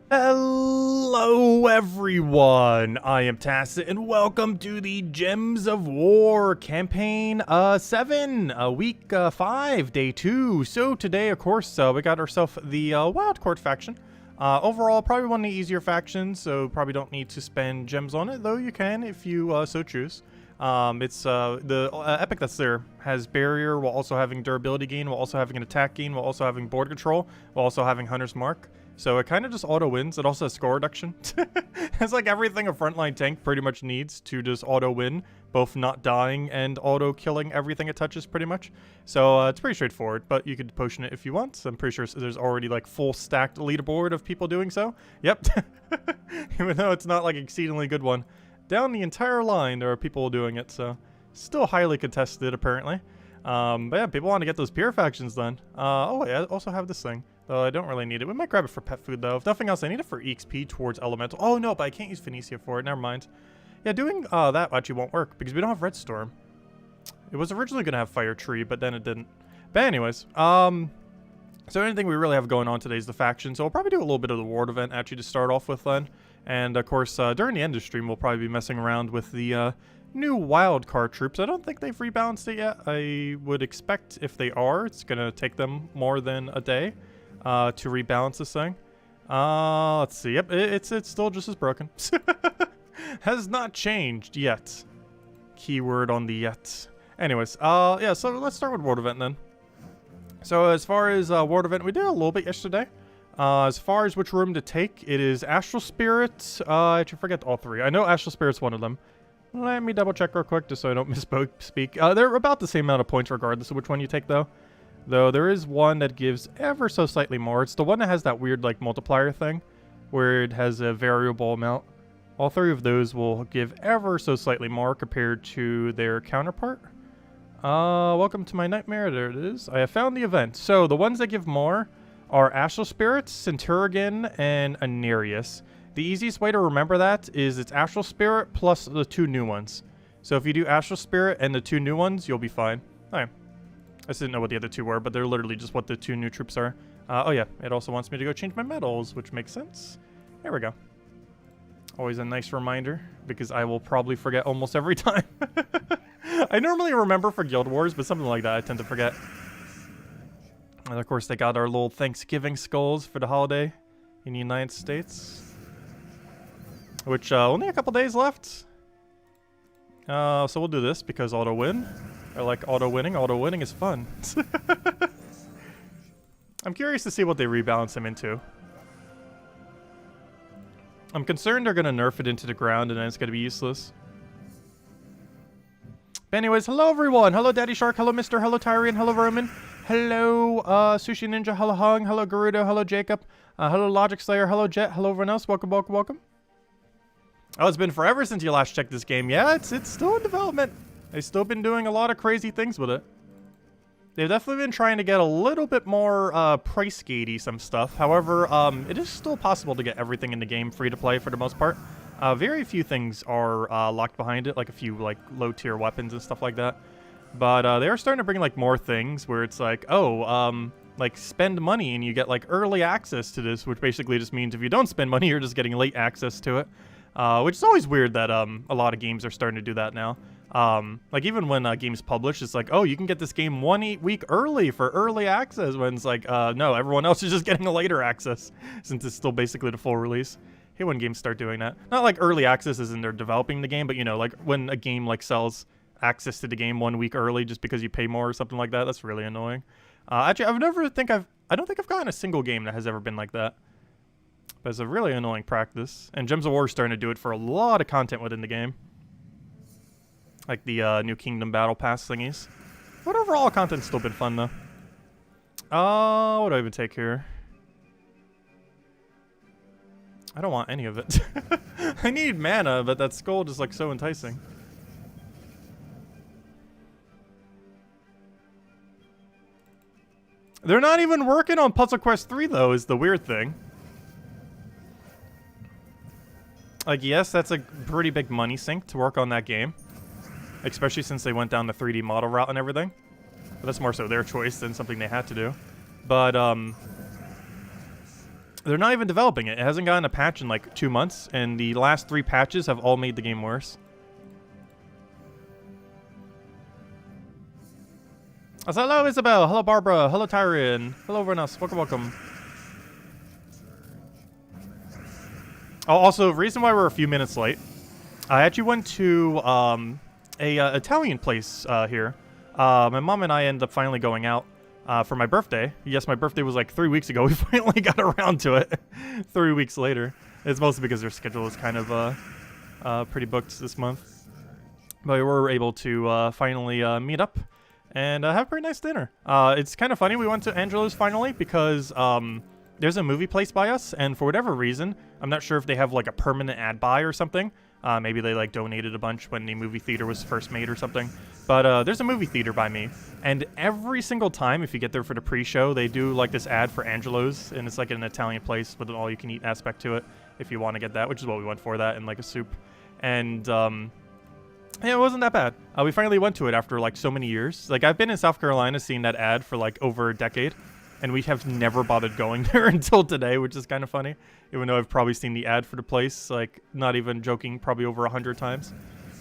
Hello everyone, I am Tacit and welcome to the Gems of War campaign 7, week 5, day 2. So today of course we got ourselves the Wildcard faction. Overall probably one of the easier factions, so probably don't need to spend gems on it, though you can if you so choose. It's the epic that's there has barrier while also having durability gain, while also having an attack gain, while also having board control, while also having Hunter's Mark. So it kind of just auto wins. It also has score reduction. It's like everything a frontline tank pretty much needs to just auto win, both not dying and auto killing everything it touches pretty much. So it's pretty straightforward, but you could potion it if you want. I'm pretty sure there's already like full stacked leaderboard of people doing so. Yep. Even though it's not like exceedingly good one. Down the entire line there are people doing it, so still highly contested apparently. But yeah, people want to get those pure factions done. Oh yeah, I also have this thing. Though I don't really need it. We might grab it for pet food, though. If nothing else, I need it for EXP towards Elemental. Oh, no, but I can't use Phoenicia for it. Never mind. Yeah, doing that actually won't work, because we don't have Red Storm. It was originally going to have Fire Tree, but then it didn't. But anyways, so anything we really have going on today is the faction. So we'll probably do a little bit of the Ward event, actually, to start off with, then. And, of course, during the end of stream, we'll probably be messing around with the new Wildcard troops. I don't think they've rebalanced it yet. I would expect if they are, it's going to take them more than a day. To rebalance this thing. Let's see. Yep, it's still just as broken. Has not changed yet. Keyword on the yet. Anyways, yeah, so let's start with Ward Event then. So as far as Ward Event, we did a little bit yesterday. As far as which room to take, it is Astral Spirit. I forget all three. I know Astral Spirit's one of them. Let me double check real quick just so I don't misspeak. They're about the same amount of points regardless of which one you take though. Though there is one that gives ever so slightly more. It's the one that has that weird like multiplier thing where it has a variable amount. All three of those will give ever so slightly more compared to their counterpart. Welcome to my nightmare. There it is. I have found the event. So the ones that give more are Astral Spirits, Centurion, and Anarius. The easiest way to remember that is it's Astral Spirit plus the two new ones. So if you do Astral Spirit and the two new ones, you'll be fine. Alright. I just didn't know what the other two were, but they're literally just what the two new troops are. Oh yeah, it also wants me to go change my medals, which makes sense. There we go. Always a nice reminder, because I will probably forget almost every time. I normally remember for Guild Wars, but something like that I tend to forget. And of course they got our little Thanksgiving skulls for the holiday in the United States. Which, only a couple days left. So we'll do this, because auto win. I like auto winning. Auto winning is fun. I'm curious to see what they rebalance him into. I'm concerned they're going to nerf it into the ground and then it's going to be useless. But anyways, hello everyone. Hello Daddy Shark. Hello Mr. Hello Tyrian. Hello Roman. Hello Sushi Ninja. Hello Hung. Hello Gerudo. Hello Jacob. Hello Logic Slayer. Hello Jet. Hello everyone else. Welcome, welcome, welcome. Oh, it's been forever since you last checked this game. Yeah, it's still in development. They've still been doing a lot of crazy things with it. They've definitely been trying to get a little bit more price gatey some stuff. However, it is still possible to get everything in the game free to play for the most part. Very few things are locked behind it, like a few like low tier weapons and stuff like that. But they are starting to bring like more things where it's like, oh, like spend money and you get like early access to this, which basically just means if you don't spend money, you're just getting late access to it. Which is always weird that a lot of games are starting to do that now. Like even when games publish, it's like, oh, you can get this game 1 week early for early access, when it's like, no, everyone else is just getting a later access since it's still basically the full release. Hey, when games start doing that. Not like early access as in they're developing the game, but you know, like when a game like sells access to the game 1 week early just because you pay more or something like that. That's really annoying. Actually, I don't think I've gotten a single game that has ever been like that. But it's a really annoying practice. And Gems of War is starting to do it for a lot of content within the game. Like the New Kingdom Battle Pass thingies. But overall, content's still been fun, though. What do I even take here? I don't want any of it. I need mana, but that skull is like so enticing. They're not even working on Puzzle Quest 3, though, is the weird thing. Like, yes, that's a pretty big money sink to work on that game. Especially since they went down the 3D model route and everything. But that's more so their choice than something they had to do. But, They're not even developing it. It hasn't gotten a patch in like 2 months, and the last 3 patches have all made the game worse. So hello, Isabel. Hello, Barbara. Hello, Tyrion. Hello, RimWorld. Welcome, welcome. Oh, also, reason why we're a few minutes late. I actually went to a Italian place here. My mom and I ended up finally going out for my birthday. Yes, my birthday was like 3 weeks ago. We finally got around to it 3 weeks later. It's mostly because their schedule is kind of pretty booked this month. But we were able to finally meet up and have a pretty nice dinner. It's kind of funny. We went to Angelo's finally because there's a movie place by us, and for whatever reason, I'm not sure if they have like a permanent ad buy or something. Maybe they like donated a bunch when the movie theater was first made or something. But there's a movie theater by me, and every single time if you get there for the pre-show, they do like this ad for Angelo's, and it's like an Italian place with an all-you-can-eat aspect to it if you want to get that, which is what we went for, that and like a soup. And yeah, it wasn't that bad. We finally went to it after like so many years. Like I've been in South Carolina seeing that ad for like over a decade, and we have never bothered going there until today, which is kind of funny. Even though I've probably seen the ad for the place, like not even joking, probably over 100 times,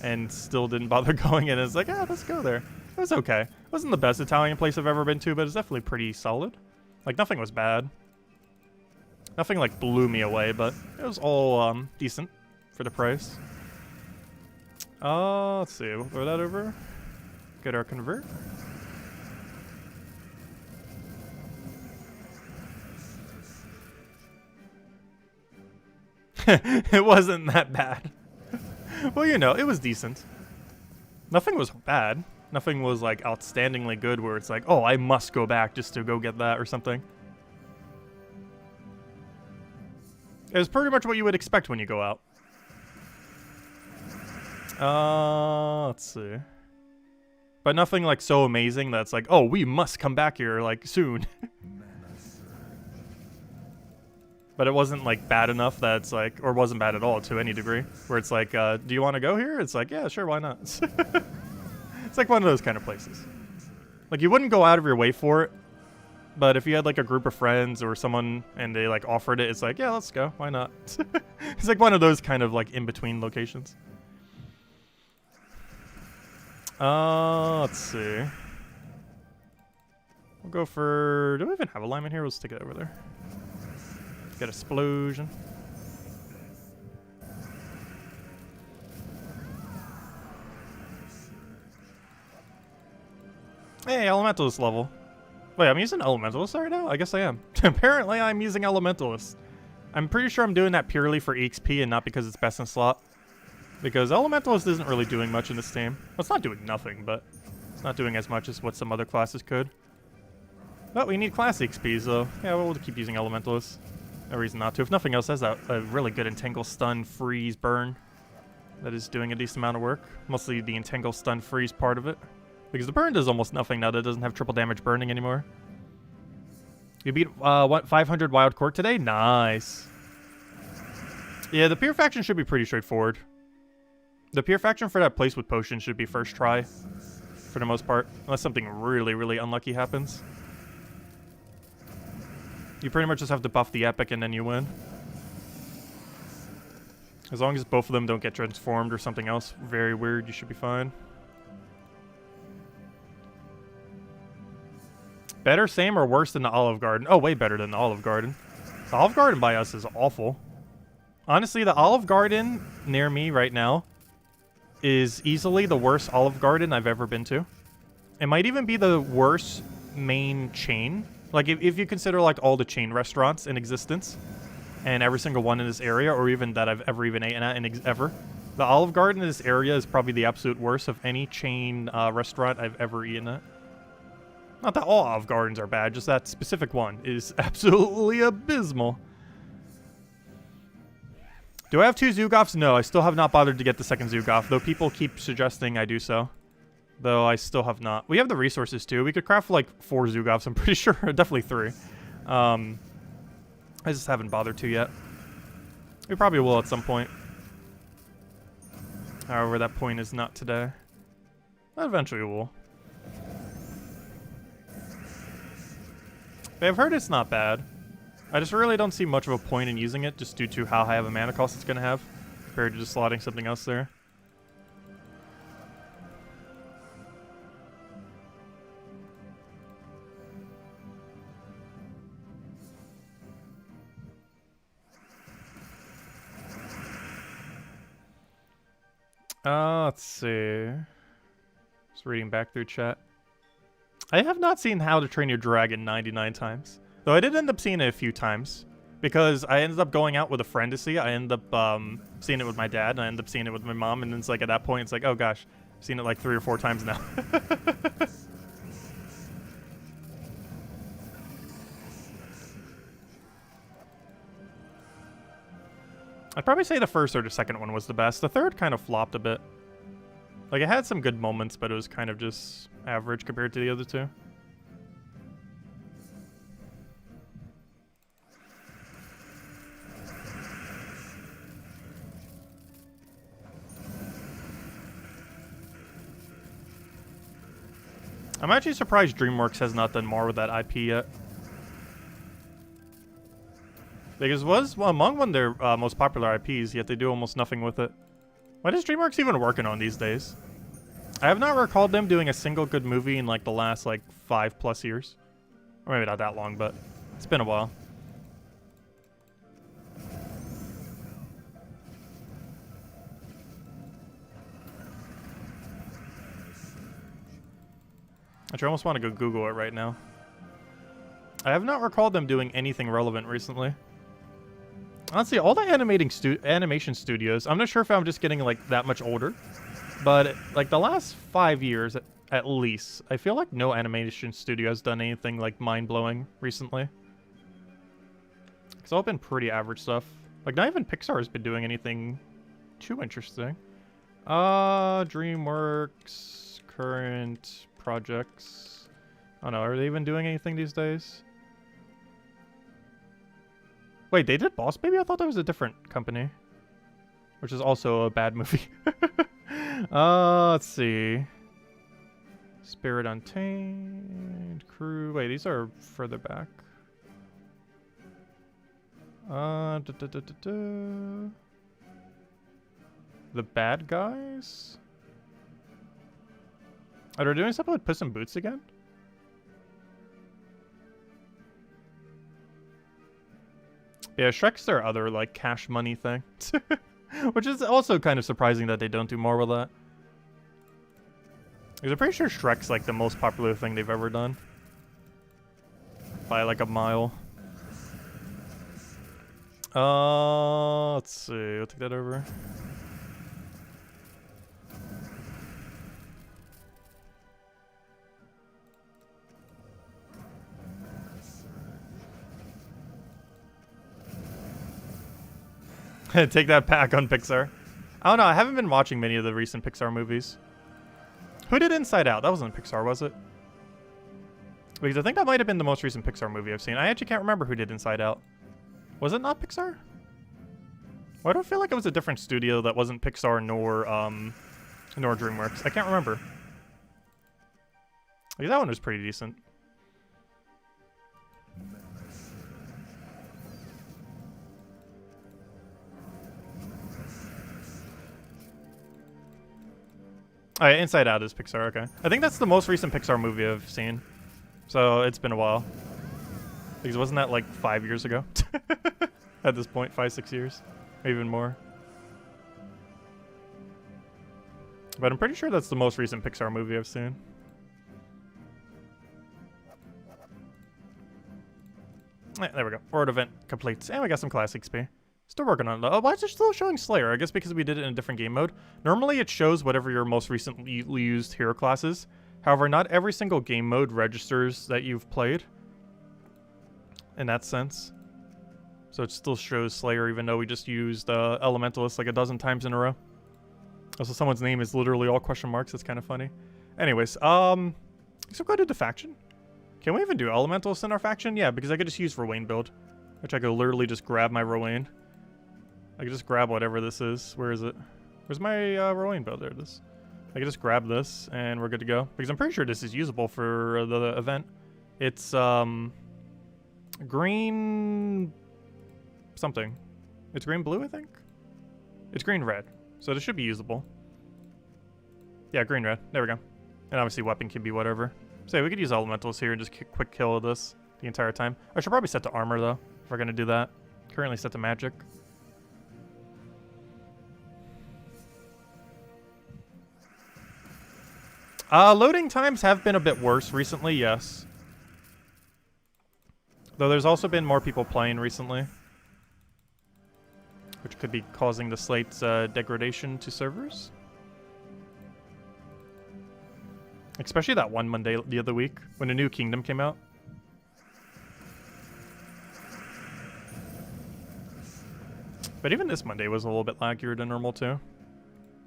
and still didn't bother going. And it's like, ah, let's go there. It was okay. It wasn't the best Italian place I've ever been to, but it's definitely pretty solid. Like nothing was bad. Nothing like blew me away, but it was all decent for the price. Let's see. We'll throw that over. Get our convert. It wasn't that bad. Well, you know, it was decent. Nothing was bad. Nothing was like outstandingly good where it's like, oh, I must go back just to go get that or something. It was pretty much what you would expect when you go out. Let's see. But nothing like so amazing that's like, oh, we must come back here like soon. But it wasn't like bad enough that it's like, or wasn't bad at all to any degree, where it's like, do you want to go here? It's like, yeah, sure, why not? It's like one of those kind of places. Like you wouldn't go out of your way for it, but if you had like a group of friends or someone and they like offered it, it's like, yeah, let's go, why not? It's like one of those kind of like in-between locations. Let's see. We'll go for, do we even have a lineman here? We'll stick it over there. Get explosion. Hey, Elementalist level. Wait, I'm using Elementalist right now? I guess I am. Apparently, I'm using Elementalist. I'm pretty sure I'm doing that purely for EXP and not because it's best in slot. Because Elementalist isn't really doing much in this team. Well, it's not doing nothing, but it's not doing as much as what some other classes could. But we need class EXP, so yeah, we'll keep using Elementalist. No reason not to. If nothing else, has a really good Entangle, Stun, Freeze, Burn that is doing a decent amount of work. Mostly the Entangle, Stun, Freeze part of it. Because the Burn does almost nothing now that it doesn't have triple damage burning anymore. You beat, what, 500 Wildcard today? Nice. Yeah, the Purifaction should be pretty straightforward. The Purifaction for that place with Potion should be first try, for the most part. Unless something really, really unlucky happens. You pretty much just have to buff the Epic and then you win. As long as both of them don't get transformed or something else very weird, you should be fine. Better, same, or worse than the Olive Garden? Oh, way better than the Olive Garden. The Olive Garden by us is awful. Honestly, the Olive Garden near me right now is easily the worst Olive Garden I've ever been to. It might even be the worst main chain. Like, if you consider, like, all the chain restaurants in existence, and every single one in this area, or even that I've ever even eaten at ever, the Olive Garden in this area is probably the absolute worst of any chain restaurant I've ever eaten at. Not that all Olive Gardens are bad, just that specific one is absolutely abysmal. Do I have 2 Zugofs? No, I still have not bothered to get the second Zugof, though people keep suggesting I do so. Though I still have not. We have the resources too. We could craft like 4 Zugofs, I'm pretty sure. Definitely 3. I just haven't bothered to yet. We probably will at some point. However, that point is not today. Eventually we will. But I've heard it's not bad. I just really don't see much of a point in using it just due to how high of a mana cost it's going to have compared to just slotting something else there. Let's see. Just reading back through chat. I have not seen How to Train Your Dragon 99 times. Though I did end up seeing it a few times. Because I ended up going out with a friend to see it. I ended up seeing it with my dad, and I ended up seeing it with my mom, and it's like at that point, it's like, oh gosh, I've seen it like 3 or 4 times now. I'd probably say the first or the second one was the best. The third kind of flopped a bit. Like, it had some good moments, but it was kind of just average compared to the other two. I'm actually surprised DreamWorks has not done more with that IP yet. Because it was among one of their most popular IPs, yet they do almost nothing with it. What is DreamWorks even working on these days? I have not recalled them doing a single good movie in like the last like 5+ years. Or maybe not that long, but it's been a while. Actually, I almost want to go Google it right now. I have not recalled them doing anything relevant recently. Honestly, all the animation studios, I'm not sure if I'm just getting like that much older, but like the last 5 years at least, I feel like no animation studio has done anything like mind-blowing recently. It's all been pretty average stuff. Like not even Pixar has been doing anything too interesting. DreamWorks current projects. I don't know, are they even doing anything these days? Wait, they did Boss Baby? I thought that was a different company. Which is also a bad movie. Let's see. Spirit Untamed, Crew. Wait, these are further back. The Bad Guys? Are they doing something with Puss in Boots again? Yeah, Shrek's their other, like, cash money thing. Which is also kind of surprising that they don't do more with that. Because I'm pretty sure Shrek's, like, the most popular thing they've ever done. By, like, a mile. Let's see. I'll take that over. Take that back on Pixar. I don't know, I haven't been watching many of the recent Pixar movies. Who did Inside Out? That wasn't Pixar, was it? Because I think that might have been the most recent Pixar movie I've seen. I actually can't remember who did Inside Out. Was it not Pixar? Why do I feel like it was a different studio that wasn't Pixar nor DreamWorks? I can't remember. Like, that one was pretty decent. Oh, yeah, Inside Out is Pixar, okay. I think that's the most recent Pixar movie I've seen. So it's been a while. Because wasn't that like 5 years ago? At this point, 5-6 years. Maybe even more. But I'm pretty sure that's the most recent Pixar movie I've seen. There we go. Forward event complete. And we got some class XP. Still working on it. Oh, why is it still showing Slayer? I guess because we did it in a different game mode. Normally it shows whatever your most recently used hero class is. However, not every single game mode registers that you've played. In that sense. So it still shows Slayer even though we just used Elementalist like a dozen times in a row. Also, someone's name is literally all question marks. That's kind of funny. Anyways, so go to the faction. Can we even do Elementalist in our faction? Yeah, because I could just use Rowan build. Which I could literally just grab my Rowan. I could just grab whatever this is. Where is it? Where's my Rowan build? There it is. I can just grab this and we're good to go. Because I'm pretty sure this is usable for the event. It's Green... something. It's green blue, I think? It's green red. So this should be usable. Yeah, green red. There we go. And obviously weapon can be whatever. So yeah, we could use elementals here and just quick kill this the entire time. I should probably set to armor though, if we're gonna do that. Currently set to magic. Loading times have been a bit worse recently, yes. Though there's also been more people playing recently, which could be causing the slate's degradation to servers. Especially that one Monday the other week when a new kingdom came out. But even this Monday was a little bit laggier than normal too,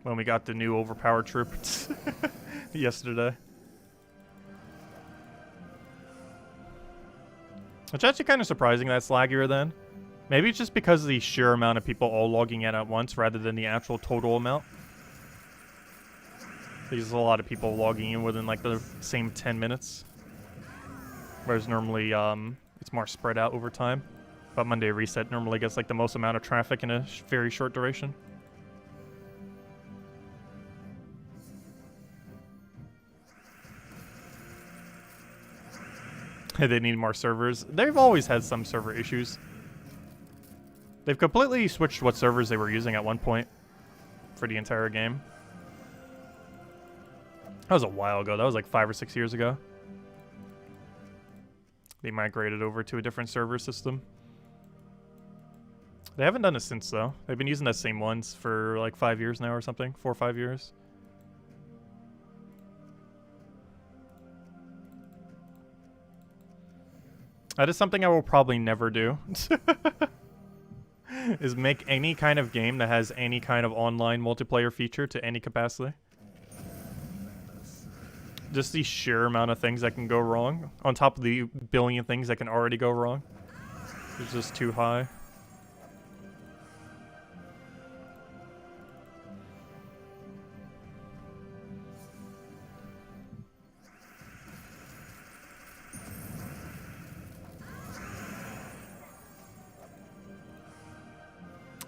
when we got the new overpowered troops yesterday. It's actually kind of surprising that's laggier then. Maybe it's just because of the sheer amount of people all logging in at once rather than the actual total amount. There's a lot of people logging in within like the same 10 minutes. Whereas normally it's more spread out over time. But Monday Reset normally gets like the most amount of traffic in a very short duration. They need more servers. They've always had some server issues. They've completely switched what servers they were using at one point for the entire game. That was a while ago. That was like 5 or 6 years ago. They migrated over to a different server system. They haven't done it since, though. They've been using the same ones for like 5 years now or something. 4 or 5 years. That is something I will probably never do. Is make any kind of game that has any kind of online multiplayer feature to any capacity. Just the sheer amount of things that can go wrong, on top of the billion things that can already go wrong, is just too high.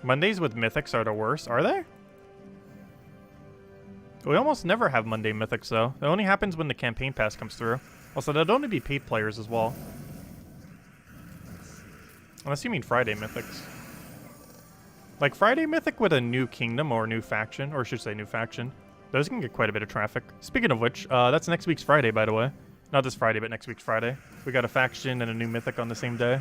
Mondays with mythics are the worst, are they? We almost never have Monday mythics though. It only happens when the campaign pass comes through. Also, that'd only be paid players as well. Unless you mean Friday mythics. Like Friday mythic with a new kingdom or a new faction, or I should say new faction. Those can get quite a bit of traffic. Speaking of which, that's next week's Friday, by the way. Not this Friday, but next week's Friday. We got a faction and a new mythic on the same day.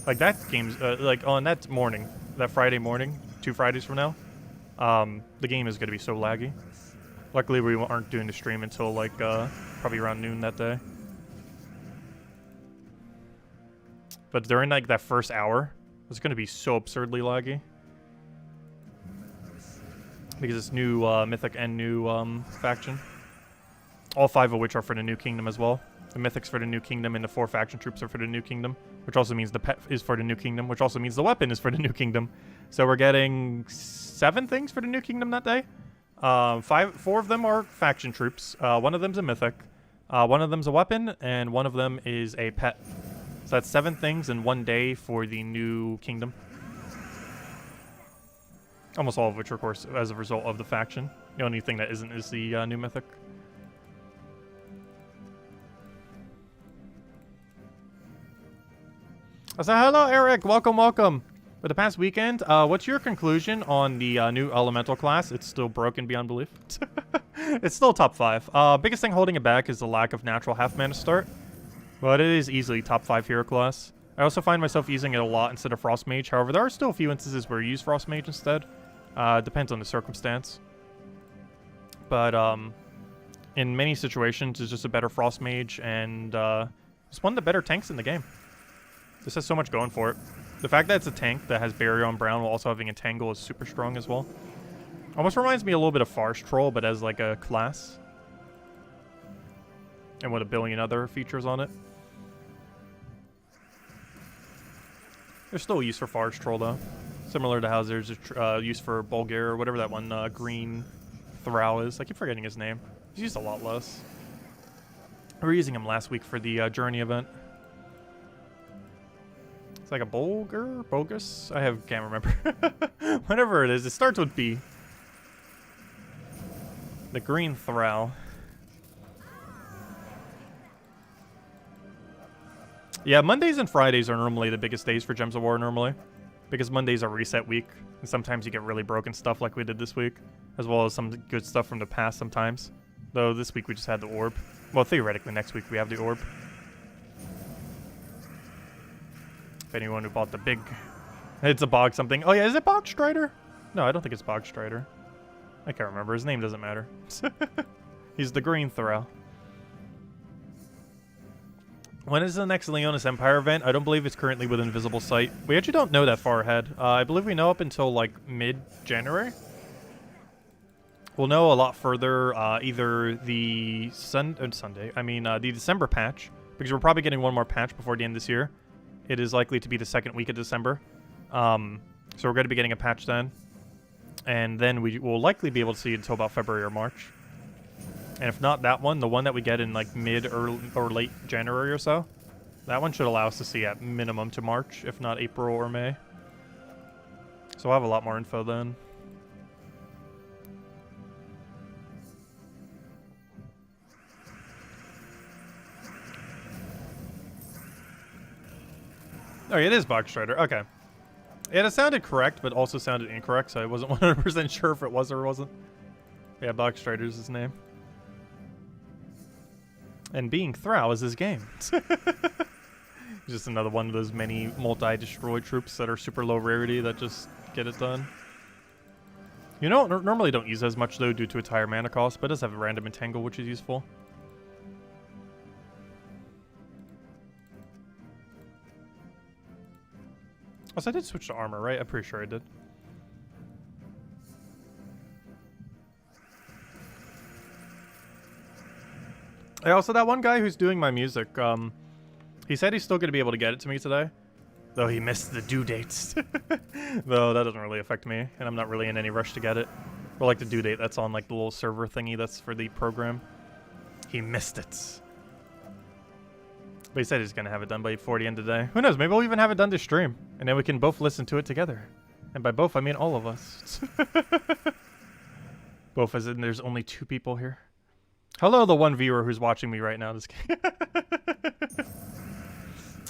Like that game's, like on that morning, that Friday morning, 2 Fridays from now, the game is going to be so laggy. Luckily, we aren't doing the stream until like probably around noon that day. But during like that first hour, it's going to be so absurdly laggy. Because it's new mythic and new faction. All 5 of which are for the new kingdom as well. The mythics for the new kingdom and the 4 faction troops are for the new kingdom. Which also means the pet is for the new kingdom. Which also means the weapon is for the new kingdom. So we're getting 7 things for the new kingdom that day. 4 of them are faction troops. 1 of them's a mythic. 1 of them's a weapon. And 1 of them is a pet. So that's 7 things in 1 day for the new kingdom. Almost all of which are, of course, as a result of the faction. The only thing that isn't is the new mythic. So hello, Eric. Welcome, welcome. For the past weekend, what's your conclusion on the new elemental class? It's still broken beyond belief. It's still top 5. Biggest thing holding it back is the lack of natural half mana start. But it is easily top 5 hero class. I also find myself using it a lot instead of Frost Mage. However, there are still a few instances where you use Frost Mage instead. Depends on the circumstance. But in many situations, it's just a better Frost Mage, and it's one of the better tanks in the game. This has so much going for it. The fact that it's a tank that has Barrier on Brown while also having Entangle is super strong as well. Almost reminds me a little bit of Forest Troll, but as like a class. And with a billion other features on it. There's still use for Forest Troll though. Similar to how there's a use for Bulgare or whatever that one green Thrall is. I keep forgetting his name. He's used a lot less. We were using him last week for the Journey event. It's like a bogus? Can't remember. Whatever it is, it starts with B. The green Thrall. Yeah, Mondays and Fridays are normally the biggest days for Gems of War normally. Because Monday's a reset week, and sometimes you get really broken stuff like we did this week. As well as some good stuff from the past sometimes. Though this week we just had the orb. Well, theoretically next week we have the orb. If anyone who bought the big... It's a Bog something. Oh yeah, is it Bog Strider? No, I don't think it's Bog Strider. I can't remember. His name doesn't matter. He's the green Thrall. When is the next Leonis Empire event? I don't believe it's currently within visible sight. We actually don't know that far ahead. I believe we know up until like mid-January. We'll know a lot further either the the December patch, because we're probably getting one more patch before the end of this year. It is likely to be the second week of December. So we're going to be getting a patch then. And then we will likely be able to see it until about February or March. And if not that one, the one that we get in like mid or late January or so, that one should allow us to see at minimum to March, if not April or May. So we'll have a lot more info then. Oh, it is Bog Strider. Okay. Yeah, it sounded correct, but also sounded incorrect, so I wasn't 100% sure if it was or wasn't. Yeah, Bog Strider's his name. And being Thrall is his game. Just another one of those many multi-destroy troops that are super low rarity that just get it done. You know, normally don't use as much though due to its higher mana cost, but it does have a random entangle, which is useful. Also, I did switch to armor, right? I'm pretty sure I did. Hey, also, that one guy who's doing my music, he said he's still going to be able to get it to me today. Though he missed the due dates. Though that doesn't really affect me, and I'm not really in any rush to get it. Or like the due date that's on like the little server thingy that's for the program. He missed it. But he said he's going to have it done by before the end of the day. Who knows? Maybe we'll even have it done to stream. And then we can both listen to it together. And by both, I mean all of us. Both as in there's only 2 people here. Hello, the one viewer who's watching me right now. This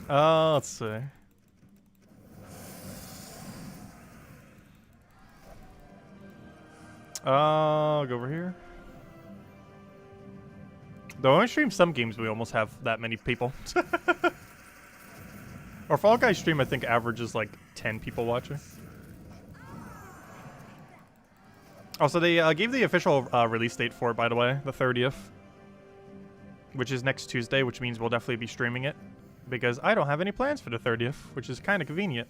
let's see. I'll go over here. Though when I stream some games, we almost have that many people. Our Fall Guys stream, I think, averages like 10 people watching. Also, they gave the official release date for it, by the way, the 30th. Which is next Tuesday, which means we'll definitely be streaming it. Because I don't have any plans for the 30th, which is kind of convenient.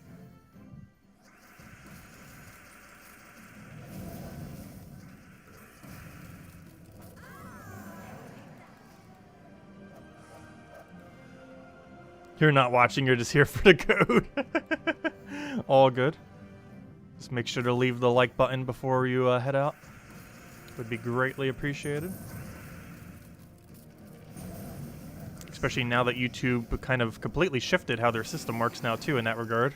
You're not watching, you're just here for the code. All good. Just make sure to leave the like button before you head out. Would be greatly appreciated. Especially now that YouTube kind of completely shifted how their system works now too in that regard.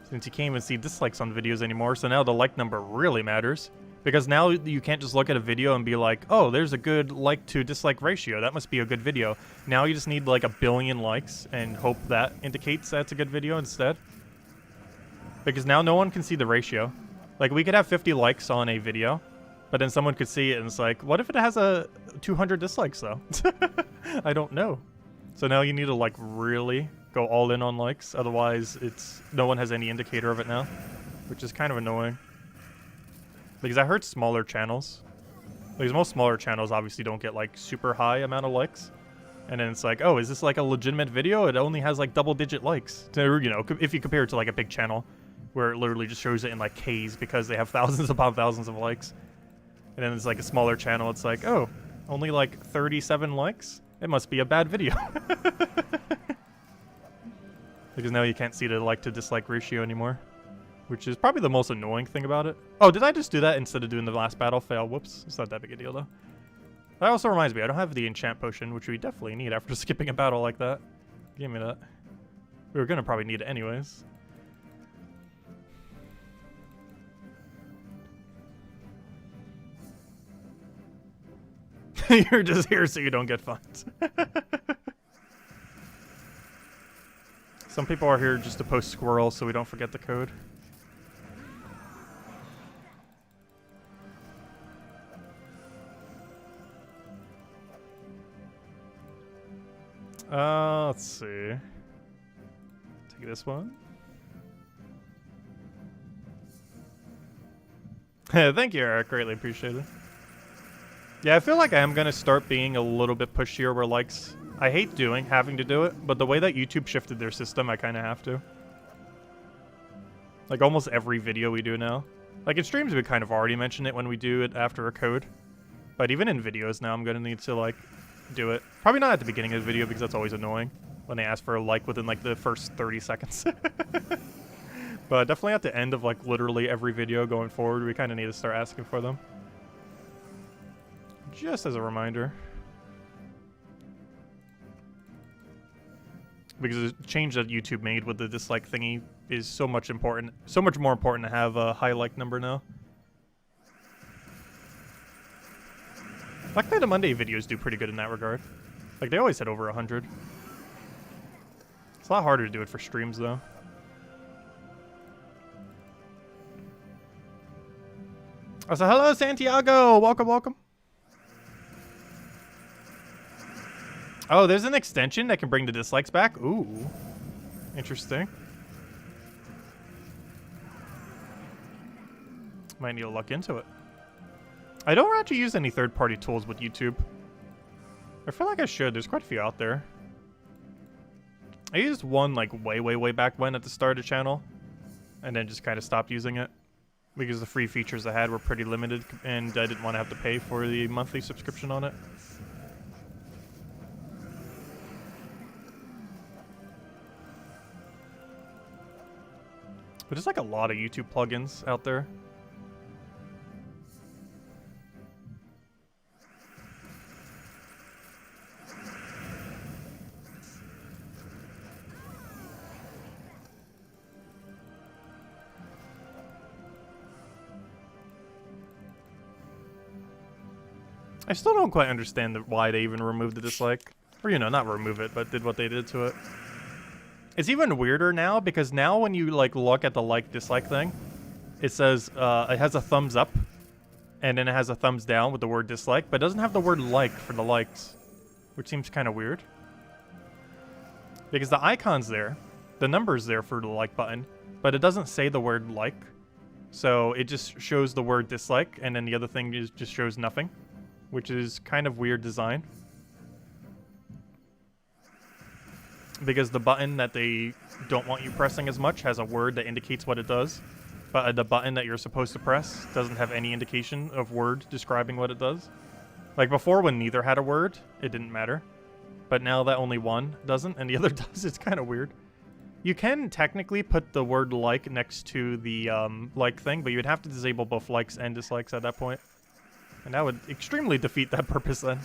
Since you can't even see dislikes on videos anymore, so now the like number really matters. Because now you can't just look at a video and be like, oh, there's a good like to dislike ratio. That must be a good video. Now you just need like 1 billion likes and hope that indicates that's a good video instead. Because now no one can see the ratio. Like, we could have 50 likes on a video, but then someone could see it and it's like, what if it has 200 dislikes though? I don't know. So now you need to like really go all in on likes. Otherwise, no one has any indicator of it now, which is kind of annoying. Because I heard smaller channels. Because most smaller channels obviously don't get like super high amount of likes. And then it's like, oh, is this like a legitimate video? It only has like double-digit likes. So, you know, if you compare it to like a big channel where it literally just shows it in like Ks because they have thousands upon thousands of likes. And then it's like a smaller channel. It's like, oh, only like 37 likes? It must be a bad video. Because now you can't see the like to dislike ratio anymore. Which is probably the most annoying thing about it. Oh, did I just do that instead of doing the last battle fail? Whoops. It's not that big a deal, though. That also reminds me, I don't have the enchant potion, which we definitely need after skipping a battle like that. Give me that. We were gonna probably need it anyways. You're just here so you don't get funds. Some people are here just to post squirrel so we don't forget the code. Let's see. Take this one. Thank you, Eric. Greatly appreciated. Yeah, I feel like I am going to start being a little bit pushier where likes... I hate having to do it, but the way that YouTube shifted their system, I kind of have to. Like almost every video we do now. Like in streams, we kind of already mention it when we do it after a code. But even in videos now, I'm going to need to like do it. Probably not at the beginning of the video because that's always annoying when they ask for a like within like the first 30 seconds. But definitely at the end of like literally every video going forward, we kind of need to start asking for them. Just as a reminder. Because the change that YouTube made with the dislike thingy is so much more important to have a high like number now. Black Friday Monday videos do pretty good in that regard. Like they always hit over 100. It's a lot harder to do it for streams though. Oh, so hello Santiago! Welcome, welcome. Oh, there's an extension that can bring the dislikes back? Ooh. Interesting. Might need to look into it. I don't actually use any third-party tools with YouTube. I feel like I should. There's quite a few out there. I used one like way back when at the start of the channel. And then just kind of stopped using it. Because the free features I had were pretty limited. And I didn't want to have to pay for the monthly subscription on it. But there's like a lot of YouTube plugins out there. I still don't quite understand why they even removed the dislike. Or, you know, not remove it, but did what they did to it. It's even weirder now, because now when you, like, look at the like-dislike thing, it says, it has a thumbs up, and then it has a thumbs down with the word dislike, but it doesn't have the word like for the likes, which seems kind of weird. Because the icon's there, the number's there for the like button, but it doesn't say the word like, so it just shows the word dislike, and then the other thing just shows nothing, which is kind of weird design. Because the button that they don't want you pressing as much has a word that indicates what it does. But the button that you're supposed to press doesn't have any indication of word describing what it does. Like before when neither had a word, it didn't matter. But now that only one doesn't and the other does, it's kind of weird. You can technically put the word like next to the like thing, but you'd have to disable both likes and dislikes at that point. And that would extremely defeat that purpose then.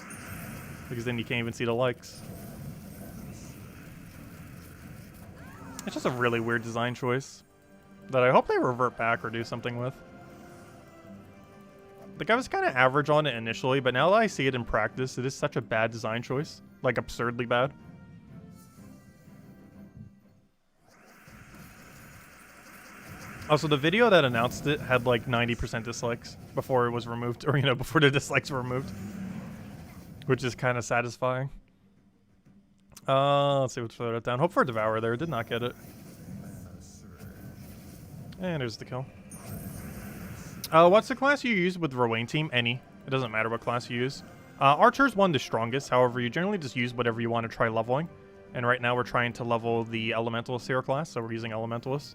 Because then you can't even see the likes. It's just a really weird design choice that I hope they revert back or do something with. Like, I was kind of average on it initially, but now that I see it in practice, it is such a bad design choice. Like, absurdly bad. Also, the video that announced it had, like, 90% dislikes before it was removed, or, you know, before the dislikes were removed. Which is kind of satisfying. Let's see what's further down. Hope for Devour there. Did not get it. And there's the kill. What's the class you use with Rowan team? Any. It doesn't matter what class you use. Archer's one the strongest. However, you generally just use whatever you want to try leveling. And right now we're trying to level the Elementalist hero class, so we're using Elementalist.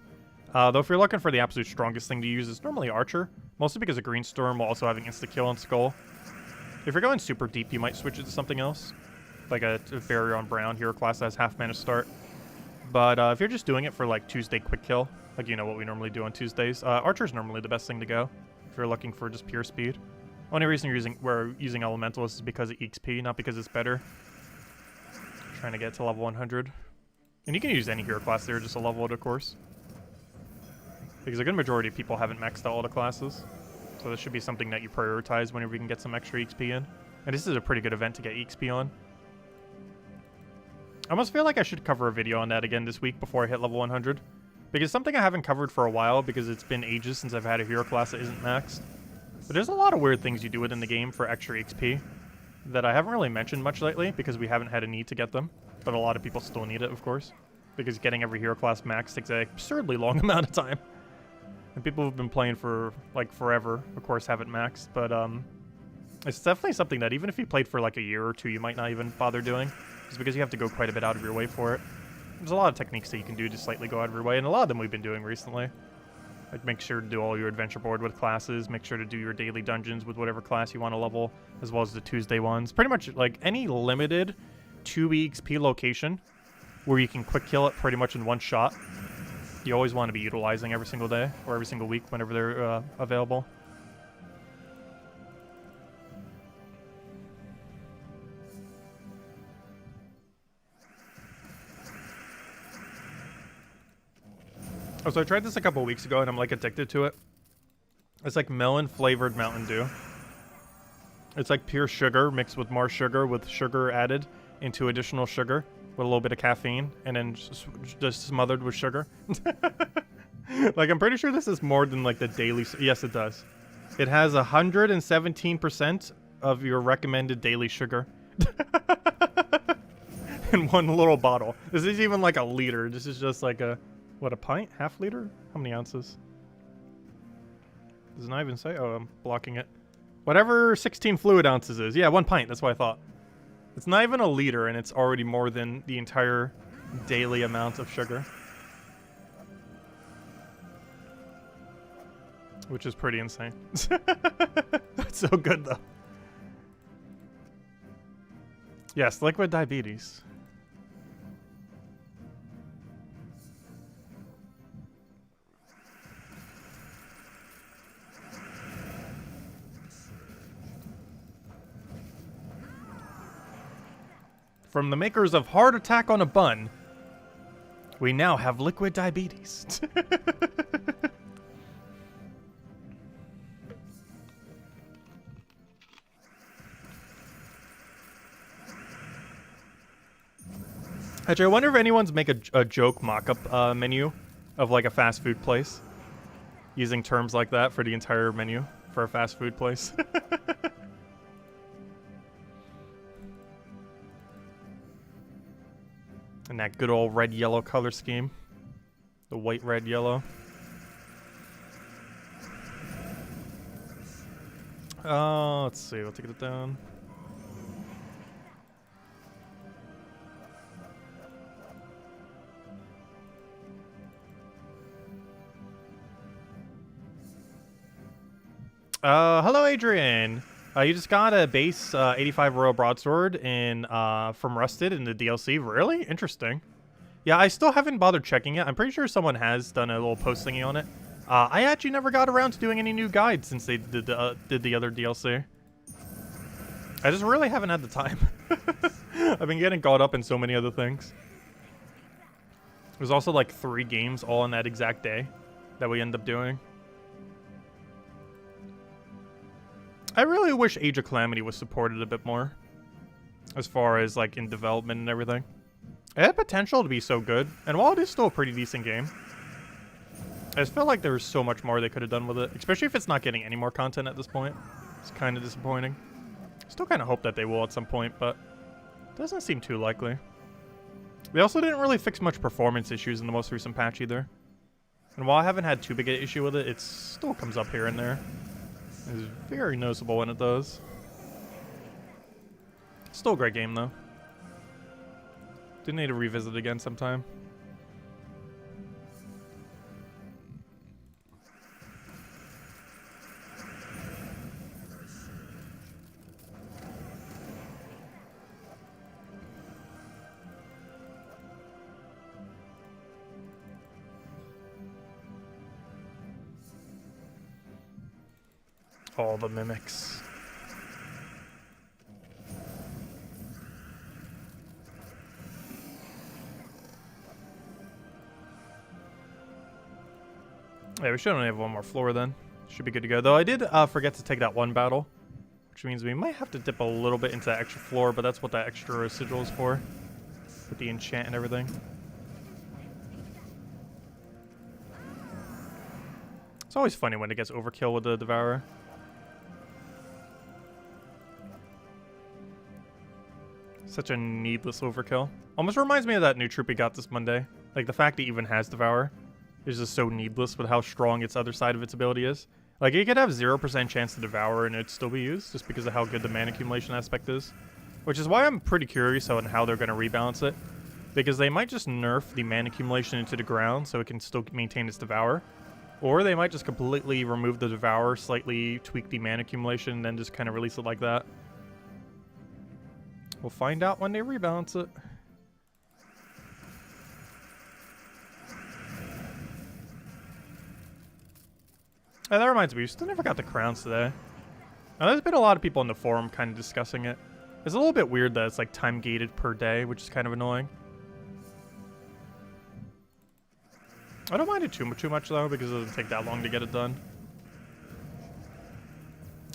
Though if you're looking for the absolute strongest thing to use, it's normally Archer. Mostly because of Green Storm while also having insta-kill on Skull. If you're going super deep, you might switch it to something else. Like a Barrier on Brown hero class that has half mana start. But if you're just doing it for like Tuesday quick kill, like you know what we normally do on Tuesdays, Archer's normally the best thing to go if you're looking for just pure speed. Only reason we're using Elementalist is because of EXP, not because it's better. Trying to get to level 100. And you can use any hero class there just to level it, of course. Because a good majority of people haven't maxed out all the classes. So this should be something that you prioritize whenever you can get some extra XP in. And this is a pretty good event to get XP on. I almost feel like I should cover a video on that again this week before I hit level 100. Because something I haven't covered for a while because it's been ages since I've had a hero class that isn't maxed. But there's a lot of weird things you do within the game for extra XP that I haven't really mentioned much lately because we haven't had a need to get them. But a lot of people still need it, of course. Because getting every hero class maxed takes an absurdly long amount of time. And people who've been playing for, like, forever, of course, haven't maxed. But, it's definitely something that even if you played for, like, a year or two, you might not even bother doing. Just because you have to go quite a bit out of your way for it. There's a lot of techniques that you can do to slightly go out of your way, and a lot of them we've been doing recently. Like, make sure to do all your adventure board with classes, make sure to do your daily dungeons with whatever class you want to level, as well as the Tuesday ones. Pretty much, like, any limited 2 EXP location where you can quick kill it pretty much in one shot. You always want to be utilizing every single day, or every single week whenever they're available. Oh, so I tried this a couple weeks ago, and I'm, like, addicted to it. It's like melon-flavored Mountain Dew. It's like pure sugar mixed with more sugar with sugar added into additional sugar with a little bit of caffeine, and then just smothered with sugar. Like, I'm pretty sure this is more than, like, the daily... Yes, it does. It has 117% of your recommended daily sugar. In one little bottle. This is even, like, a liter. This is just, like, a... What, a pint? Half liter? How many ounces? Does it not even say? Oh, I'm blocking it. Whatever 16 fluid ounces is. Yeah, 1 pint. That's what I thought. It's not even a liter, and it's already more than the entire daily amount of sugar. Which is pretty insane. That's so good, though. Yes, liquid diabetes. From the makers of Heart Attack on a Bun, we now have liquid diabetes. Actually, I wonder if anyone's make a joke mock-up menu of, like, a fast food place. Using terms like that for the entire menu for a fast food place. And that good old red-yellow color scheme. The white, red, yellow. Let's see. We'll take it down. Hello, Adrian. You just got a base 85 Royal Broadsword in from Rusted in the DLC. Really? Interesting. Yeah, I still haven't bothered checking it. I'm pretty sure someone has done a little post thingy on it. I actually never got around to doing any new guides since they did the other DLC. I just really haven't had the time. I've been getting caught up in so many other things. There's also like 3 games all on that exact day that we end up doing. I really wish Age of Calamity was supported a bit more. As far as, like, in development and everything. It had potential to be so good. And while it is still a pretty decent game, I just feel like there's so much more they could have done with it. Especially if it's not getting any more content at this point. It's kind of disappointing. Still kind of hope that they will at some point, but it doesn't seem too likely. They also didn't really fix much performance issues in the most recent patch either. And while I haven't had too big an issue with it, it still comes up here and there. It's very noticeable when it does. Still a great game, though. Do need to revisit it again sometime. All the mimics. Yeah, we should only have one more floor then. Should be good to go. Though I did forget to take that one battle, which means we might have to dip a little bit into that extra floor, but that's what that extra residual is for. With the enchant and everything. It's always funny when it gets overkill with the Devourer. Such a needless overkill. Almost reminds me of that new troop we got this Monday. Like, the fact it even has Devourer is just so needless with how strong its other side of its ability is. Like, it could have 0% chance to Devour and it'd still be used, just because of how good the mana accumulation aspect is. Which is why I'm pretty curious on how they're going to rebalance it. Because they might just nerf the mana accumulation into the ground so it can still maintain its Devour. Or they might just completely remove the Devour, slightly tweak the mana accumulation, and then just kind of release it like that. We'll find out when they rebalance it. Oh, that reminds me, we still never got the crowns today. Now, there's been a lot of people in the forum kind of discussing it. It's a little bit weird that it's like time gated per day, which is kind of annoying. I don't mind it too much though, because it doesn't take that long to get it done.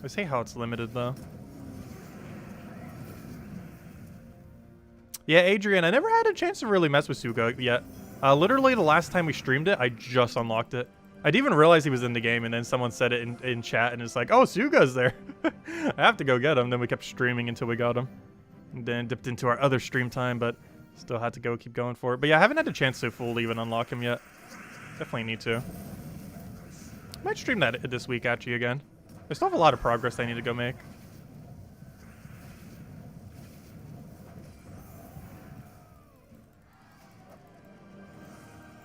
I say how it's limited though. Yeah, Adrian, I never had a chance to really mess with Suga yet. Literally the last time we streamed it, I just unlocked it. I didn't even realize he was in the game, and then someone said it in chat, and it's like, oh, Suga's there. I have to go get him. Then we kept streaming until we got him. And then dipped into our other stream time, but still had to keep going for it. But yeah, I haven't had a chance to fully even unlock him yet. Definitely need to. Might stream that this week, actually, again. I still have a lot of progress I need to go make.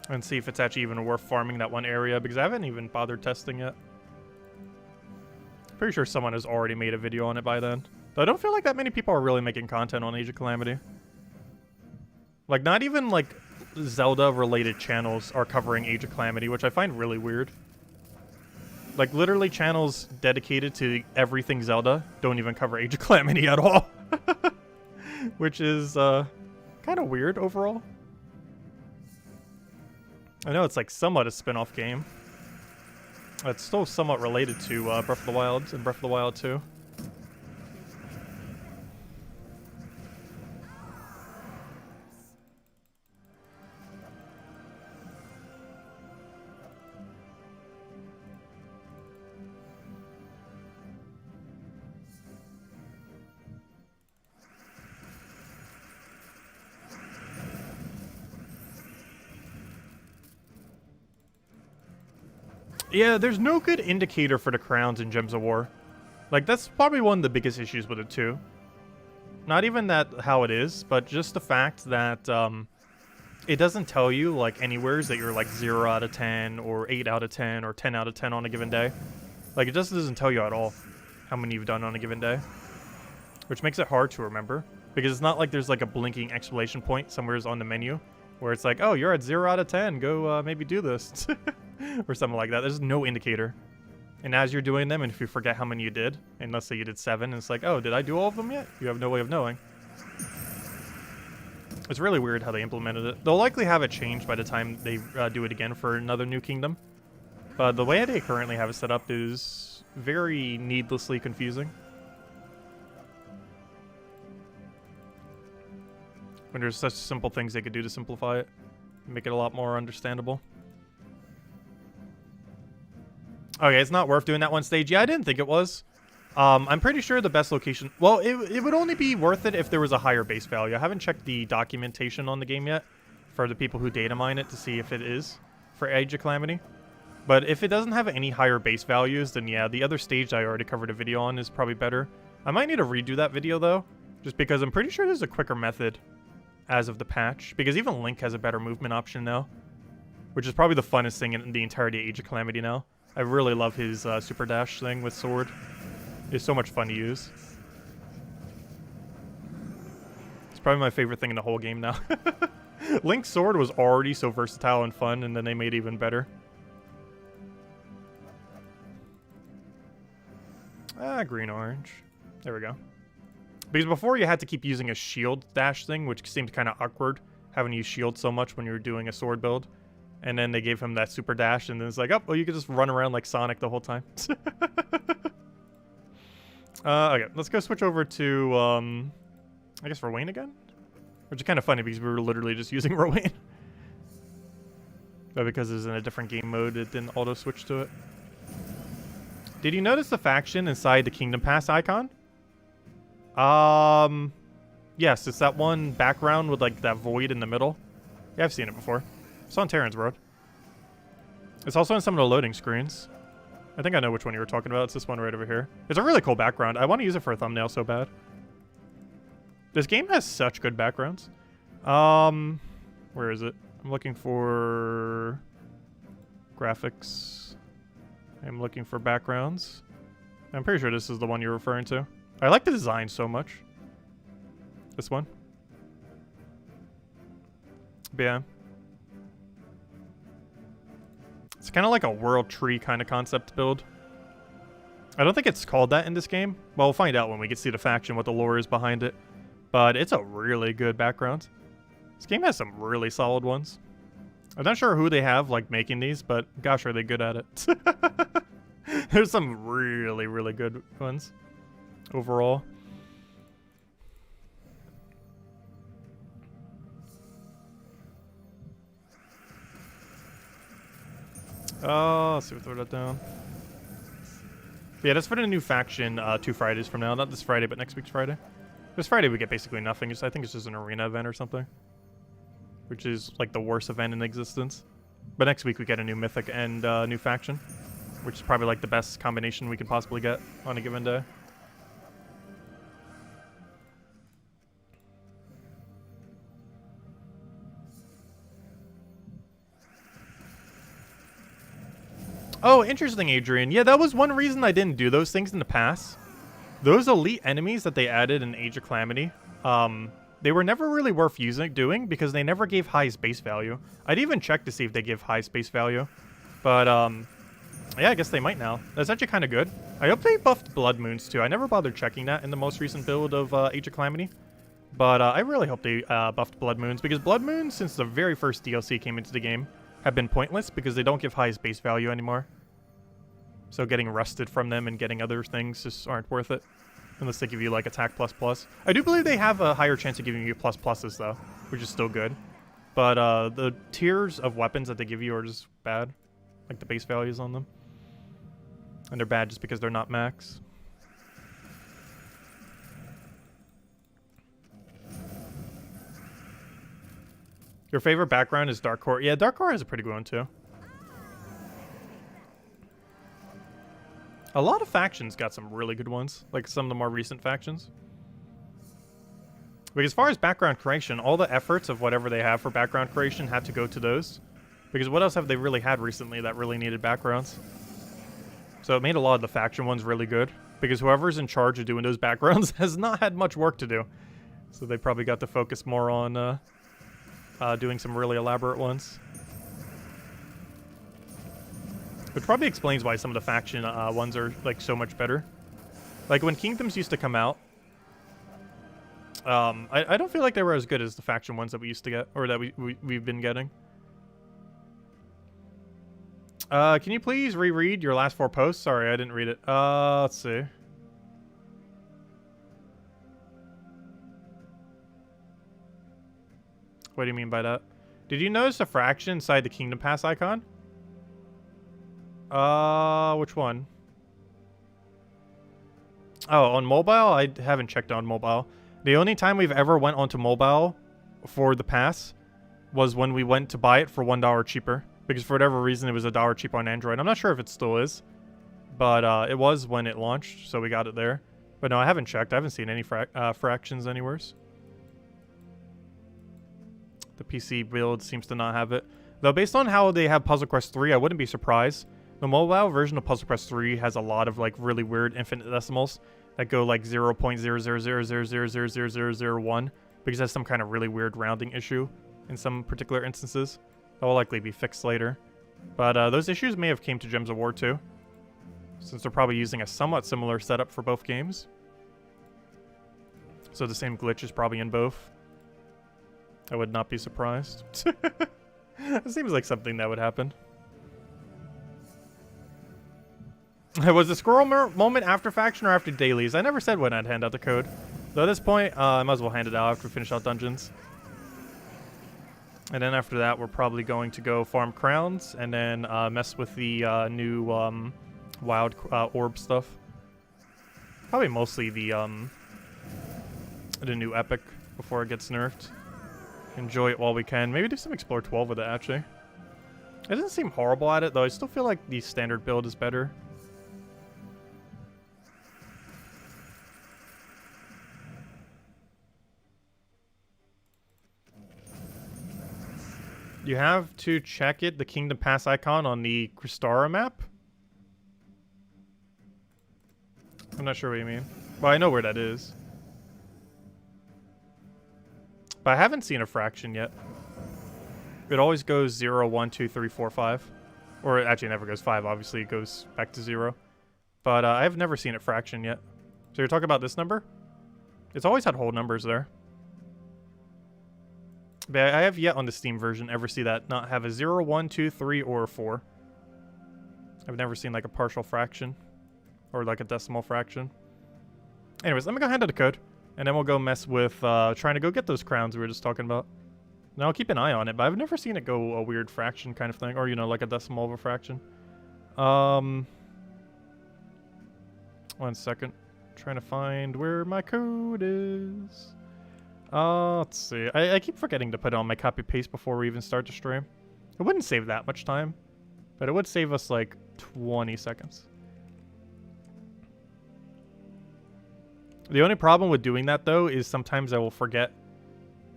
And see if it's actually even worth farming that one area, because I haven't even bothered testing it. Pretty sure someone has already made a video on it by then. Though I don't feel like that many people are really making content on Age of Calamity. Like, not even, like, Zelda-related channels are covering Age of Calamity, which I find really weird. Like, literally channels dedicated to everything Zelda don't even cover Age of Calamity at all. Which is, kind of weird overall. I know it's like somewhat a spin-off game. It's still somewhat related to Breath of the Wild and Breath of the Wild 2. Yeah, there's no good indicator for the crowns in Gems of War. Like, that's probably one of the biggest issues with it, too. Not even that how it is, but just the fact that it doesn't tell you, like, anywheres that you're, like, 0 out of 10, or 8 out of 10, or 10 out of 10 on a given day. Like, it just doesn't tell you at all how many you've done on a given day. Which makes it hard to remember. Because it's not like there's, like, a blinking exclamation point somewhere on the menu. Where it's like, oh, you're at 0 out of 10, go maybe do this. Or something like that. There's no indicator. And as you're doing them, and if you forget how many you did, and let's say you did 7, and it's like, oh, did I do all of them yet? You have no way of knowing. It's really weird how they implemented it. They'll likely have it changed by the time they do it again for another new kingdom. But the way they currently have it set up is very needlessly confusing. When there's such simple things they could do to simplify it. Make it a lot more understandable. Okay, it's not worth doing that one stage. Yeah, I didn't think it was. I'm pretty sure the best location... Well, it would only be worth it if there was a higher base value. I haven't checked the documentation on the game yet for the people who data mine it to see if it is for Age of Calamity. But if it doesn't have any higher base values, then yeah, the other stage I already covered a video on is probably better. I might need to redo that video, though, just because I'm pretty sure there's a quicker method as of the patch. Because even Link has a better movement option now, which is probably the funnest thing in the entirety of Age of Calamity now. I really love his super dash thing with sword. It's so much fun to use. It's probably my favorite thing in the whole game now. Link's sword was already so versatile and fun, and then they made it even better. Green-orange. There we go. Because before you had to keep using a shield dash thing, which seemed kind of awkward, having to use shield so much when you were doing a sword build. And then they gave him that super dash, and then it's like, oh, well, you could just run around like Sonic the whole time. Okay, let's go switch over to, I guess Rowan again? Which is kind of funny because we were literally just using Rowan. But because it was in a different game mode, it didn't auto-switch to it. Did you notice the faction inside the Kingdom Pass icon? Yes, it's that one background with like that void in the middle. Yeah, I've seen it before. It's on Terran's Road. It's also in some of the loading screens. I think I know which one you were talking about. It's this one right over here. It's a really cool background. I want to use it for a thumbnail so bad. This game has such good backgrounds. Where is it? I'm looking for graphics. I'm looking for backgrounds. I'm pretty sure this is the one you're referring to. I like the design so much. This one. But yeah. It's kind of like a world tree kind of concept build. I don't think it's called that in this game. Well, we'll find out when we get to see the faction, what the lore is behind it. But it's a really good background. This game has some really solid ones. I'm not sure who they have, like, making these, but gosh, are they good at it. There's some really, really good ones overall. Let's see if we throw that down. But yeah, that's for the new faction 2 Fridays from now. Not this Friday, but next week's Friday. This Friday we get basically nothing. I think it's just an arena event or something. Which is like the worst event in existence. But next week we get a new mythic and new faction. Which is probably like the best combination we could possibly get on a given day. Oh, interesting, Adrian. Yeah, that was one reason I didn't do those things in the past. Those elite enemies that they added in Age of Calamity, they were never really worth doing because they never gave high space value. I'd even check to see if they give high space value. But, yeah, I guess they might now. That's actually kind of good. I hope they buffed Blood Moons, too. I never bothered checking that in the most recent build of Age of Calamity. But I really hope they buffed Blood Moons, because Blood Moons, since the very first DLC came into the game, have been pointless because they don't give high space value anymore. So getting rusted from them and getting other things just aren't worth it. Unless they give you, like, attack ++. I do believe they have a higher chance of giving you ++s, though, which is still good. But the tiers of weapons that they give you are just bad. Like, the base values on them. And they're bad just because they're not max. Your favorite background is Dark Core. Yeah, Dark Core has a pretty good one, too. A lot of factions got some really good ones, like some of the more recent factions. But as far as background creation, all the efforts of whatever they have for background creation had to go to those. Because what else have they really had recently that really needed backgrounds? So it made a lot of the faction ones really good. Because whoever's in charge of doing those backgrounds has not had much work to do. So they probably got to focus more on doing some really elaborate ones. Which probably explains why some of the faction ones are like so much better. Like when Kingdoms used to come out, I don't feel like they were as good as the faction ones that we used to get, or that we've been getting. Can you please reread your last 4 posts? Sorry, I didn't read it. Let's see. What do you mean by that? Did you notice a fraction inside the Kingdom Pass icon? Which one? Oh, on mobile? I haven't checked on mobile. The only time we've ever went onto mobile for the pass was when we went to buy it for $1 cheaper. Because for whatever reason, it was $1 cheaper on Android. I'm not sure if it still is. But it was when it launched, so we got it there. But no, I haven't checked. I haven't seen any fractions anywhere. The PC build seems to not have it. Though based on how they have Puzzle Quest 3, I wouldn't be surprised. The mobile version of Puzzle Quest 3 has a lot of like really weird infinite decimals that go like 0.000000001 because it has some kind of really weird rounding issue in some particular instances. That will likely be fixed later. But those issues may have came to Gems of War too, since they're probably using a somewhat similar setup for both games. So the same glitch is probably in both. I would not be surprised. It seems like something that would happen. Was the squirrel moment after faction or after dailies? I never said when I'd hand out the code. So at this point, I might as well hand it out after we finish out dungeons. And then after that, we're probably going to go farm crowns and then mess with the new wild orb stuff. Probably mostly the new epic before it gets nerfed. Enjoy it while we can. Maybe do some Explore 12 with it, actually. It doesn't seem horrible at it, though. I still feel like the standard build is better. You have to check it, the Kingdom Pass icon on the Crystara map. I'm not sure what you mean. Well, I know where that is. But I haven't seen a fraction yet. It always goes 0, 1, 2, 3, 4, 5. Or it actually never goes 5, obviously it goes back to 0. But I've never seen it fraction yet. So you're talking about this number? It's always had whole numbers there. But I have yet on the Steam version ever see that not have a 0, 1, 2, 3, or a 4. I've never seen like a partial fraction. Or like a decimal fraction. Anyways, let me go hand out the code. And then we'll go mess with trying to go get those crowns we were just talking about. Now I'll keep an eye on it, but I've never seen it go a weird fraction kind of thing. Or, you know, like a decimal of a fraction. 1 second. Trying to find where my code is. Let's see. I keep forgetting to put on my copy paste before we even start the stream. It wouldn't save that much time, but it would save us like 20 seconds. The only problem with doing that though is sometimes I will forget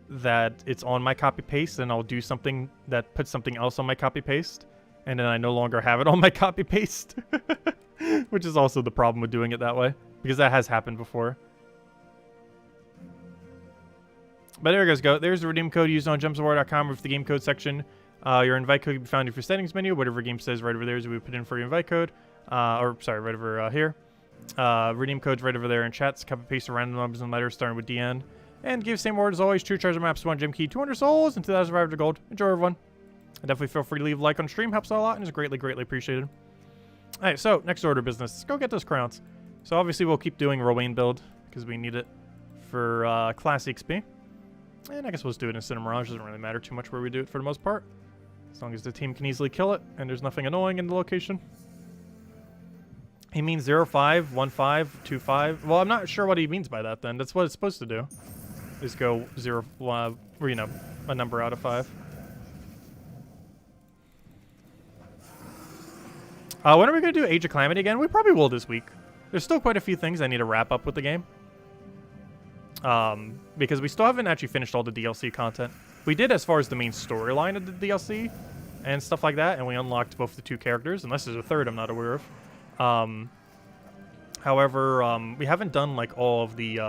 that it's on my copy paste and I'll do something that puts something else on my copy paste and then I no longer have it on my copy paste. Which is also the problem with doing it that way, because that has happened before. But there you guys go. There's the redeem code used on gemsofwar.com with the game code section. Your invite code can be found in your settings menu. Whatever game says right over there is what we put in for your invite code. Or, sorry, right over here. Redeem code's right over there in chats. Copy paste random numbers and letters starting with DN. And give same word as always. 2 treasure maps, 1 gem key, 200 souls, and 2,500 gold. Enjoy, everyone. And definitely feel free to leave a like on stream. Helps out a lot and is greatly, greatly appreciated. Alright, so next order of business. Let's go get those crowns. So obviously we'll keep doing Rowain build because we need it for class XP. And I guess we'll just do it in Cinemirage. Doesn't really matter too much where we do it for the most part. As long as the team can easily kill it and there's nothing annoying in the location. He means 0, 5, 1, 5, 2, 5. Well, I'm not sure what he means by that then. That's what it's supposed to do. Is go 0, or, you know, a number out of 5. When are we going to do Age of Calamity again? We probably will this week. There's still quite a few things I need to wrap up with the game. Because we still haven't actually finished all the DLC content. We did as far as the main storyline of the DLC and stuff like that, and we unlocked both the 2 characters, unless there's a third I'm not aware of. However, we haven't done like all of the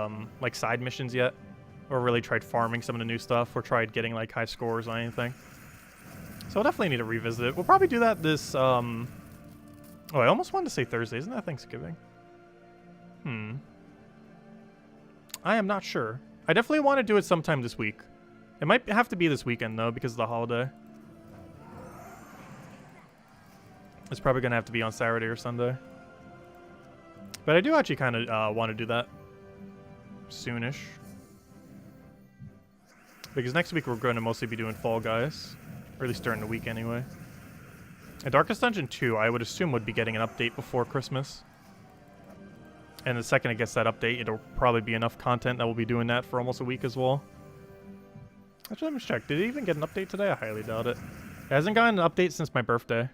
like side missions yet, or really tried farming some of the new stuff, or tried getting like high scores on anything. So we'll definitely need to revisit it. We'll probably do that this oh, I almost wanted to say Thursday. Isn't that Thanksgiving? I am not sure. I definitely want to do it sometime this week. It might have to be this weekend, though, because of the holiday. It's probably going to have to be on Saturday or Sunday. But I do actually kind of want to do that soonish. Because next week we're going to mostly be doing Fall Guys. Or at least during the week, anyway. And Darkest Dungeon 2, I would assume, would be getting an update before Christmas. And the second it gets that update, it'll probably be enough content that we'll be doing that for almost a week as well. Actually, let me check. Did it even get an update today? I highly doubt it. It hasn't gotten an update since my birthday,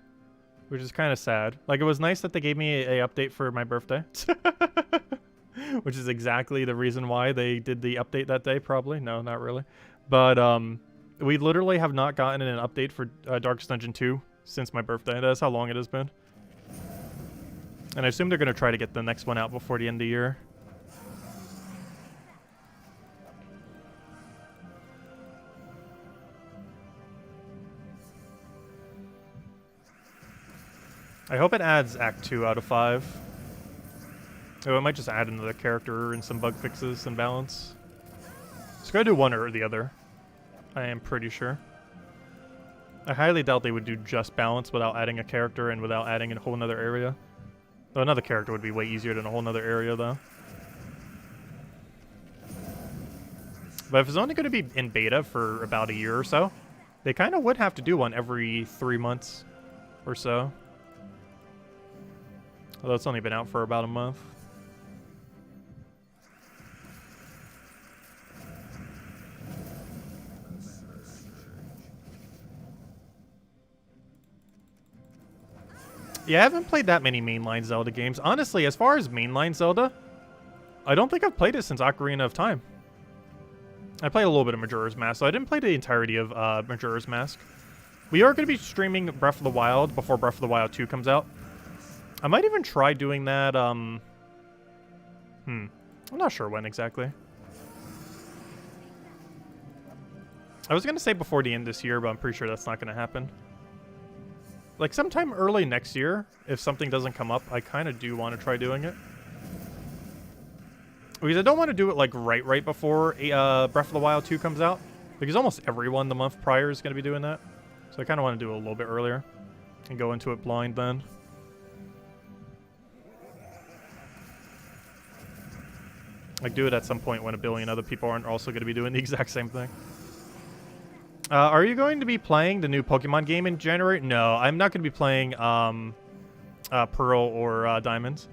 which is kind of sad. Like, it was nice that they gave me a update for my birthday. Which is exactly the reason why they did the update that day, probably. No, not really. But we literally have not gotten an update for Darkest Dungeon 2 since my birthday. That's how long it has been. And I assume they're going to try to get the next one out before the end of the year. I hope it adds Act 2 out of 5. Oh, it might just add another character and some bug fixes and balance. It's going to do one or the other. I am pretty sure. I highly doubt they would do just balance without adding a character and without adding a whole nother area. Though another character would be way easier than a whole nother area, though. But if it's only going to be in beta for about a year or so, they kind of would have to do one every 3 months or so. Although it's only been out for about a month. Yeah, I haven't played that many mainline Zelda games. Honestly, as far as mainline Zelda, I don't think I've played it since Ocarina of Time. I played a little bit of Majora's Mask, so I didn't play the entirety of Majora's Mask. We are going to be streaming Breath of the Wild before Breath of the Wild 2 comes out. I might even try doing that, I'm not sure when exactly. I was going to say before the end of this year, but I'm pretty sure that's not going to happen. Like, sometime early next year, if something doesn't come up, I kind of do want to try doing it. Because I don't want to do it, like, right before Breath of the Wild 2 comes out. Because almost everyone the month prior is going to be doing that. So I kind of want to do it a little bit earlier. And go into it blind then. Like, do it at some point when a billion other people aren't also going to be doing the exact same thing. Are you going to be playing the new Pokemon game in January? No, I'm not going to be playing Pearl or Diamonds.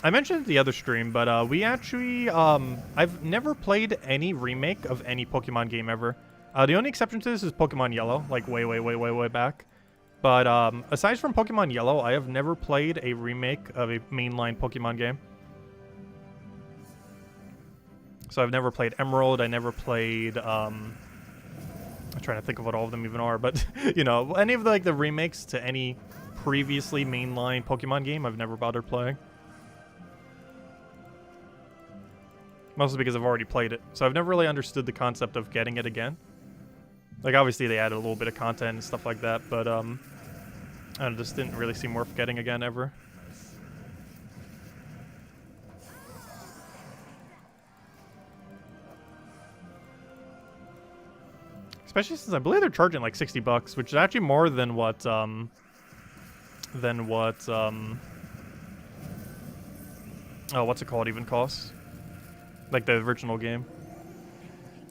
I mentioned the other stream, but we actually, I've never played any remake of any Pokemon game ever. The only exception to this is Pokemon Yellow, like way back. But aside from Pokemon Yellow, I have never played a remake of a mainline Pokemon game. So I've never played Emerald, I never played, I'm trying to think of what all of them even are, but, you know, any of the, like, the remakes to any previously mainline Pokemon game, I've never bothered playing. Mostly because I've already played it, so I've never really understood the concept of getting it again. Like, obviously they added a little bit of content and stuff like that, but, I just didn't really see worth getting again ever. Especially since I believe they're charging like $60, which is actually more than what, oh, what's it called even costs? Like the original game.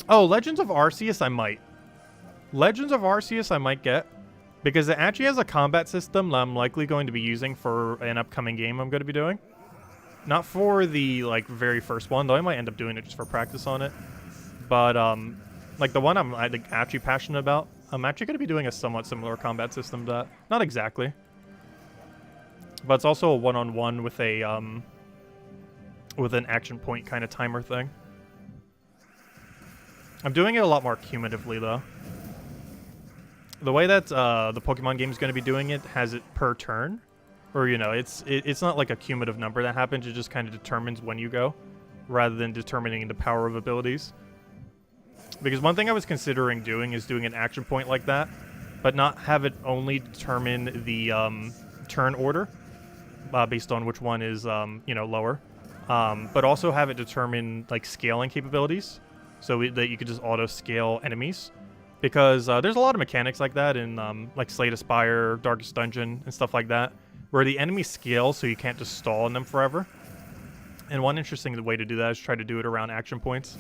Oh, Legends of Arceus I might. Legends of Arceus I might get. Because it actually has a combat system that I'm likely going to be using for an upcoming game I'm going to be doing. Not for the, like, very first one, though I might end up doing it just for practice on it. But, like, the one I'm actually passionate about, I'm actually going to be doing a somewhat similar combat system to that. Not exactly. But it's also a one-on-one with a, with an action point kind of timer thing. I'm doing it a lot more cumulatively, though. The way that the Pokemon game is going to be doing it has it per turn. Or, you know, it's not like a cumulative number that happens. It just kind of determines when you go, rather than determining the power of abilities. Because one thing I was considering doing is doing an action point like that, but not have it only determine the turn order, based on which one is, you know, lower. But also have it determine, like, scaling capabilities, so that you could just auto-scale enemies. Because there's a lot of mechanics like that in, like, Slay the Spire, Darkest Dungeon, and stuff like that, where the enemies scale so you can't just stall on them forever. And one interesting way to do that is try to do it around action points,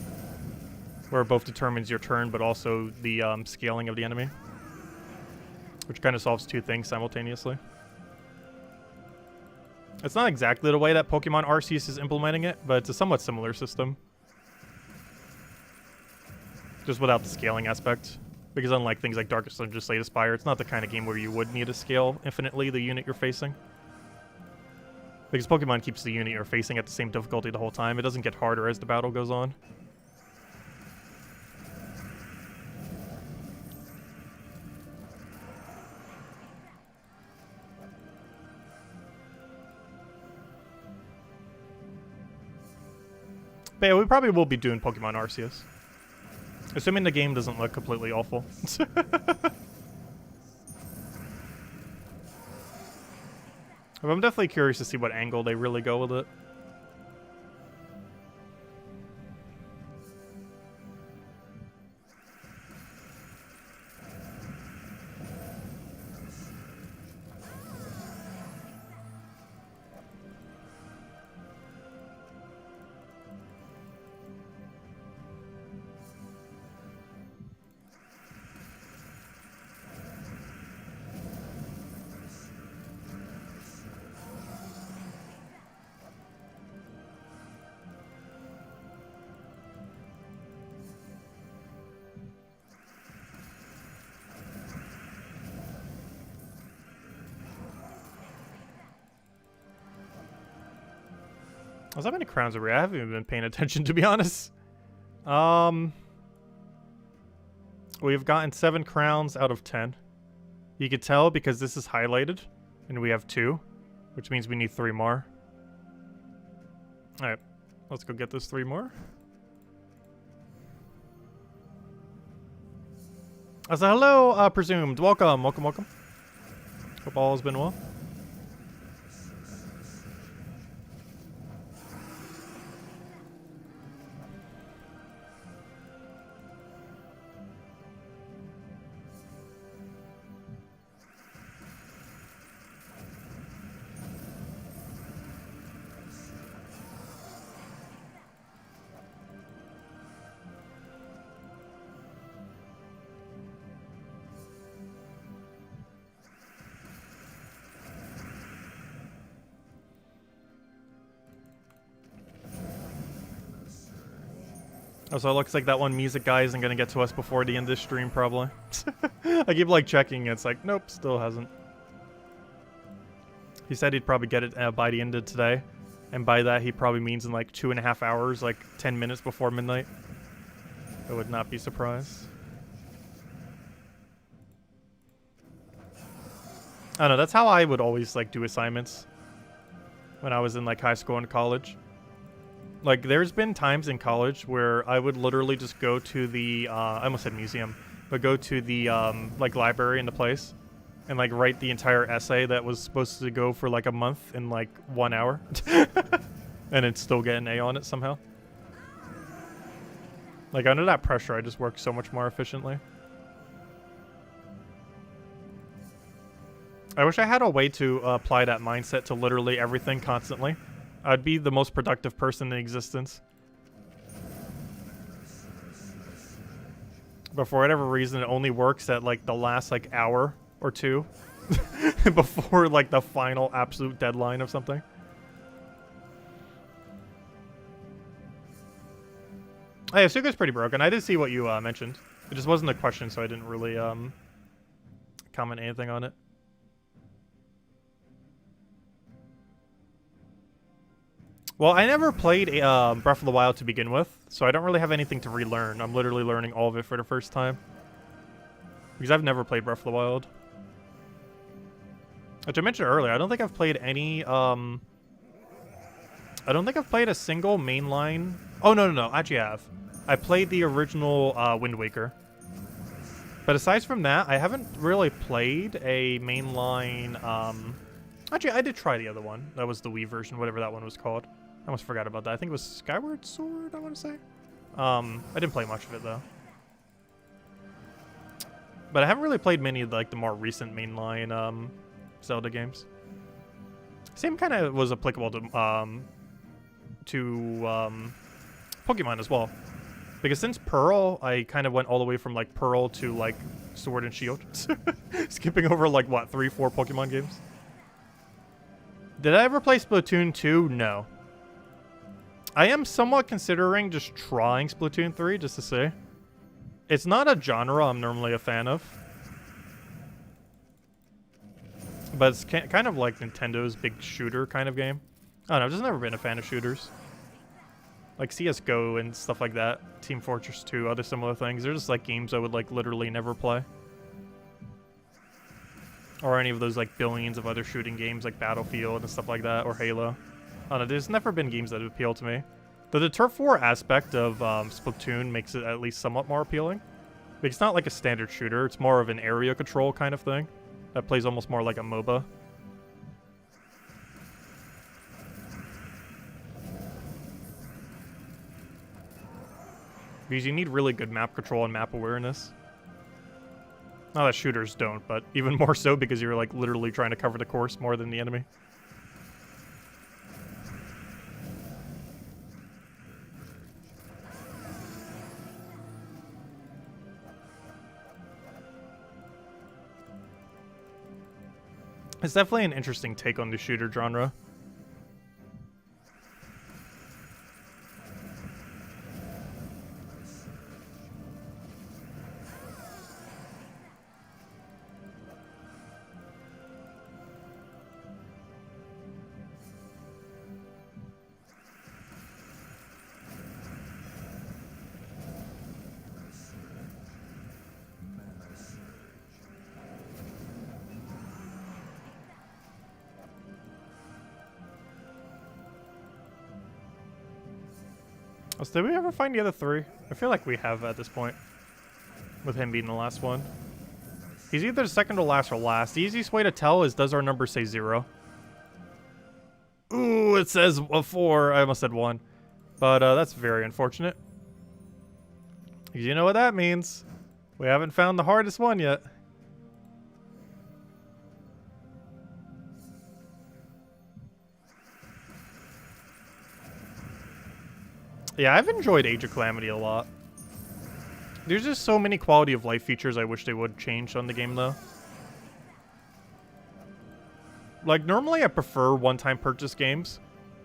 where it both determines your turn, but also the scaling of the enemy. Which kind of solves two things simultaneously. It's not exactly the way that Pokemon Arceus is implementing it, but it's a somewhat similar system. Just without the scaling aspect. Because unlike things like Darkest Dungeon, Slay the Spire, it's not the kind of game where you would need to scale infinitely the unit you're facing. Because Pokemon keeps the unit you're facing at the same difficulty the whole time. It doesn't get harder as the battle goes on. But yeah, we probably will be doing Pokemon Arceus. Assuming the game doesn't look completely awful. I'm definitely curious to see what angle they really go with it. There's that many crowns over here? I haven't even been paying attention, to be honest. We've gotten 7 crowns out of 10. You could tell because this is highlighted, and we have 2, which means we need 3 more. Alright, let's go get those 3 more. I said, hello, Presumed. Welcome, welcome, welcome. Hope all has been well. Oh, so it looks like that one music guy isn't gonna get to us before the end of this stream, probably. I keep, like, checking. It's like, nope, still hasn't. He said he'd probably get it by the end of today. And by that, he probably means in, like, 2.5 hours, like, 10 minutes before midnight. I would not be surprised. I don't know, that's how I would always, like, do assignments. When I was in, like, high school and college. Like, there's been times in college where I would literally just go to the, I almost said museum, but go to the, like, library in the place and, like, write the entire essay that was supposed to go for, like, a month in, like, 1 hour. And then still get an A on it somehow. Like, under that pressure, I just work so much more efficiently. I wish I had a way to apply that mindset to literally everything constantly. I'd be the most productive person in existence. But for whatever reason, it only works at, like, the last, like, hour or 2. Before, like, the final absolute deadline of something. Oh, yeah, Suga's pretty broken. I did see what you mentioned. It just wasn't a question, so I didn't really comment anything on it. Well, I never played Breath of the Wild to begin with, so I don't really have anything to relearn. I'm literally learning all of it for the first time. Because I've never played Breath of the Wild. Which I mentioned earlier, I don't think I've played any, I don't think I've played a single mainline... Oh, no. Actually, I have. I played the original Wind Waker. But aside from that, I haven't really played a mainline, Actually, I did try the other one. That was the Wii version, whatever that one was called. I almost forgot about that. I think it was Skyward Sword, I want to say. I didn't play much of it, though. But I haven't really played many of, like, the more recent mainline Zelda games. Same kind of was applicable to Pokemon as well. Because since Pearl, I kind of went all the way from, like, Pearl to, like, Sword and Shield. Skipping over, like, what, 3, 4 Pokemon games? Did I ever play Splatoon 2? No. I am somewhat considering just trying Splatoon 3, just to see. It's not a genre I'm normally a fan of. But it's kind of like Nintendo's big shooter kind of game. I don't know, I've just never been a fan of shooters. Like CSGO and stuff like that. Team Fortress 2, other similar things. They're just like games I would like literally never play. Or any of those like billions of other shooting games like Battlefield and stuff like that, or Halo. I don't know, there's never been games that appeal to me. Though the turf war aspect of Splatoon makes it at least somewhat more appealing. But it's not like a standard shooter, it's more of an area control kind of thing. That plays almost more like a MOBA. Because you need really good map control and map awareness. Not that shooters don't, but even more so because you're like literally trying to cover the course more than the enemy. It's definitely an interesting take on the shooter genre. Oh, so did we ever find the other 3? I feel like we have at this point. With him being the last one. He's either second to last or last. The easiest way to tell is, does our number say 0? Ooh, it says a 4. I almost said 1. But that's very unfortunate. You know what that means. We haven't found the hardest one yet. Yeah, I've enjoyed Age of Calamity a lot. There's just so many quality of life features I wish they would change on the game, though. Like, normally I prefer one-time purchase games,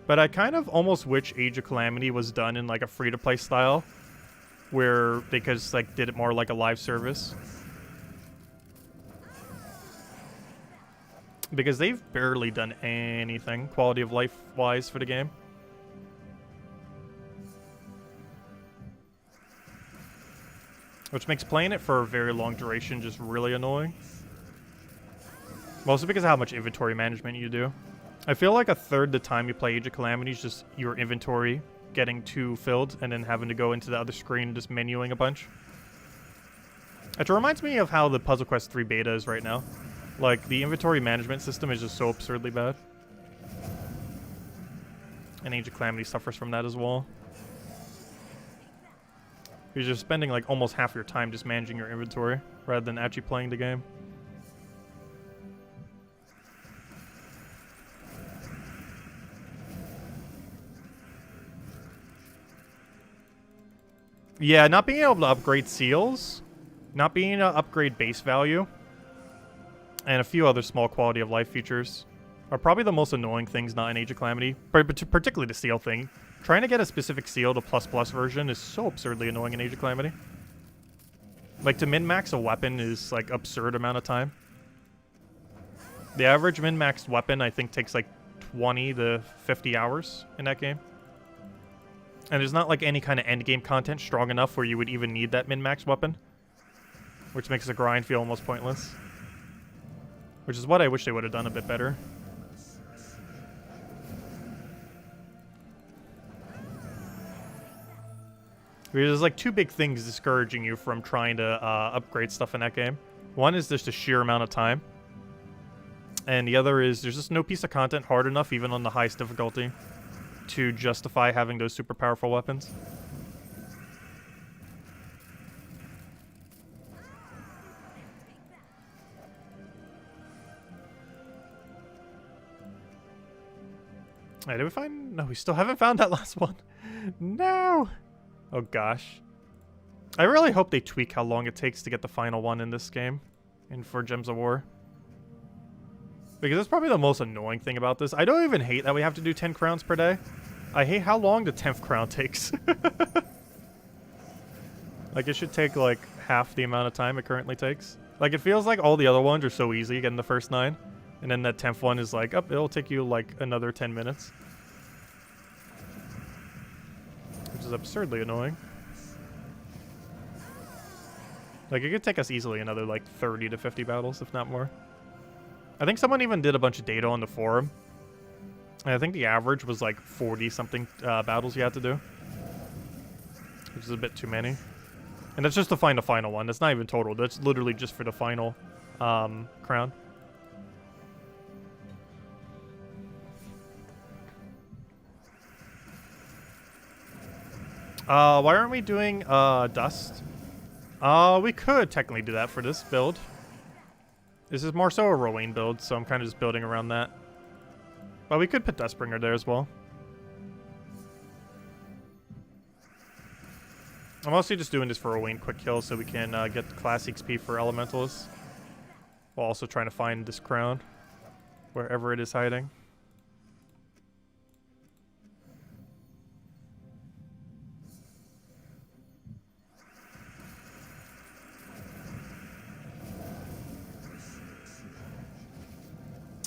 but I kind of almost wish Age of Calamity was done in, like, a free-to-play style, where they could just, like, did it more like a live service. Because they've barely done anything quality of life-wise for the game. Which makes playing it for a very long duration just really annoying. Mostly because of how much inventory management you do. I feel like a third the time you play Age of Calamity is just your inventory getting too filled and then having to go into the other screen and just menuing a bunch. It reminds me of how the Puzzle Quest 3 beta is right now. Like, the inventory management system is just so absurdly bad. And Age of Calamity suffers from that as well. You're just spending like almost half your time just managing your inventory rather than actually playing the game. Yeah, not being able to upgrade seals, not being able to upgrade base value, and a few other small quality of life features are probably the most annoying things not in Age of Calamity, particularly the seal thing. Trying to get a specific seal to ++ version is so absurdly annoying in Age of Calamity. Like, to min-max a weapon is, like, absurd amount of time. The average min-maxed weapon, I think, takes, like, 20 to 50 hours in that game. And there's not, like, any kind of endgame content strong enough where you would even need that min-max weapon. Which makes the grind feel almost pointless. Which is what I wish they would have done a bit better. There's like 2 big things discouraging you from trying to upgrade stuff in that game. One is just the sheer amount of time. And the other is there's just no piece of content hard enough, even on the highest difficulty, to justify having those super powerful weapons. Hey, did we find... No, we still haven't found that last one. No! Oh gosh. I really hope they tweak how long it takes to get the final one in this game. And for Gems of War. Because that's probably the most annoying thing about this. I don't even hate that we have to do 10 crowns per day. I hate how long the 10th crown takes. Like, it should take, like, half the amount of time it currently takes. Like, it feels like all the other ones are so easy, getting the first 9. And then that 10th one is like, oh, it'll take you, like, another 10 minutes. Which is absurdly annoying. Like, it could take us easily another, like, 30 to 50 battles, if not more. I think someone even did a bunch of data on the forum. And I think the average was, like, 40-something battles you had to do. Which is a bit too many. And that's just to find the final one. That's not even total. That's literally just for the final crown. Why aren't we doing dust? We could technically do that for this build. This is more so a rolling build, so I'm kind of just building around that. But we could put Dustbringer there as well. I'm mostly just doing this for a Wayne quick kill so we can get the class XP for Elementalists. While also trying to find this crown. Wherever it is hiding.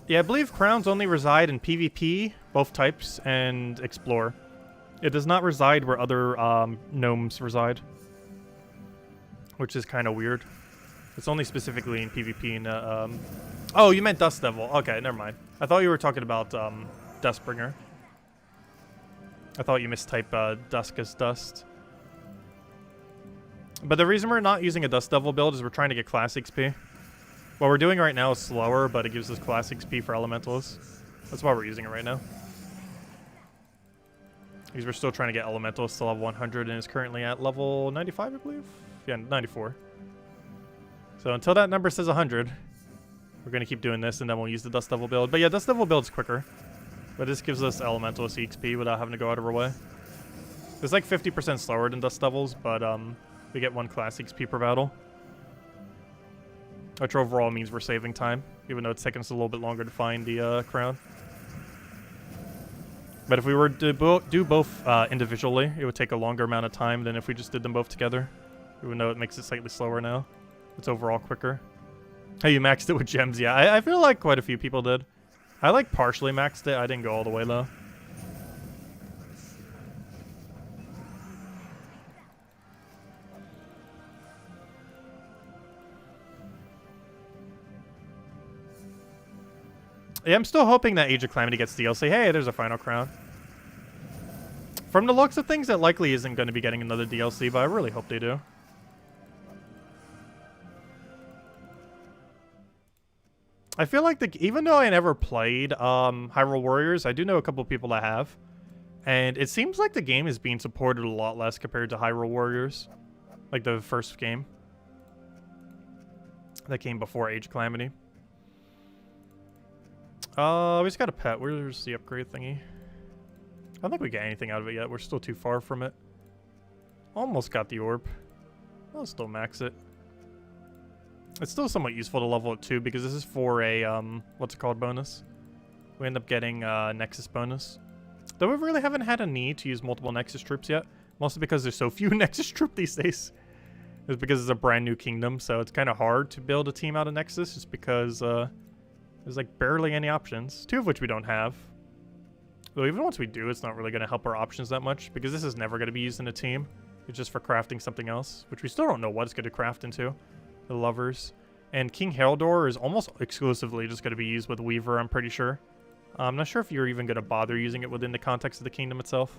Yeah, I believe crowns only reside in PvP, both types, and Explore. It does not reside where other gnomes reside. Which is kind of weird. It's only specifically in PvP and... Oh, you meant Dust Devil. Okay, never mind. I thought you were talking about Dustbringer. I thought you mistyped dusk as dust. But the reason we're not using a Dust Devil build is we're trying to get class XP. What we're doing right now is slower, but it gives us class XP for elementals. That's why we're using it right now. Because we're still trying to get elementals to level 100 and is currently at level 95, I believe? Yeah, 94. So until that number says 100, we're going to keep doing this and then we'll use the Dust Devil build. But yeah, Dust Devil build's quicker. But this gives us elemental XP without having to go out of our way. It's like 50% slower than Dust Devils, but we get 1 class XP per battle. Which overall means we're saving time, even though it's taking us a little bit longer to find the crown. But if we were to do both individually, it would take a longer amount of time than if we just did them both together. Even though it makes it slightly slower now. It's overall quicker. Hey, you maxed it with gems. Yeah, I feel like quite a few people did. I like partially maxed it. I didn't go all the way though. Yeah, I'm still hoping that Age of Calamity gets DLC. Hey, there's a final crown. From the looks of things, it likely isn't going to be getting another DLC, but I really hope they do. I feel like even though I never played Hyrule Warriors, I do know a couple of people that have. And it seems like the game is being supported a lot less compared to Hyrule Warriors. Like the first game. That came before Age of Calamity. We just got a pet. Where's the upgrade thingy? I don't think we get anything out of it yet. We're still too far from it. Almost got the orb. I'll still max it. It's still somewhat useful to level it too, because this is for a, what's it called, bonus. We end up getting Nexus bonus. Though we really haven't had a need to use multiple Nexus troops yet. Mostly because there's so few Nexus troops these days. It's because it's a brand new kingdom, so it's kind of hard to build a team out of Nexus, just because there's like barely any options. 2 of which we don't have. Though even once we do, it's not really going to help our options that much, because this is never going to be used in a team. It's just for crafting something else, which we still don't know what it's going to craft into. The lovers. And King Heraldor is almost exclusively just going to be used with Weaver, I'm pretty sure. I'm not sure if you're even going to bother using it within the context of the kingdom itself.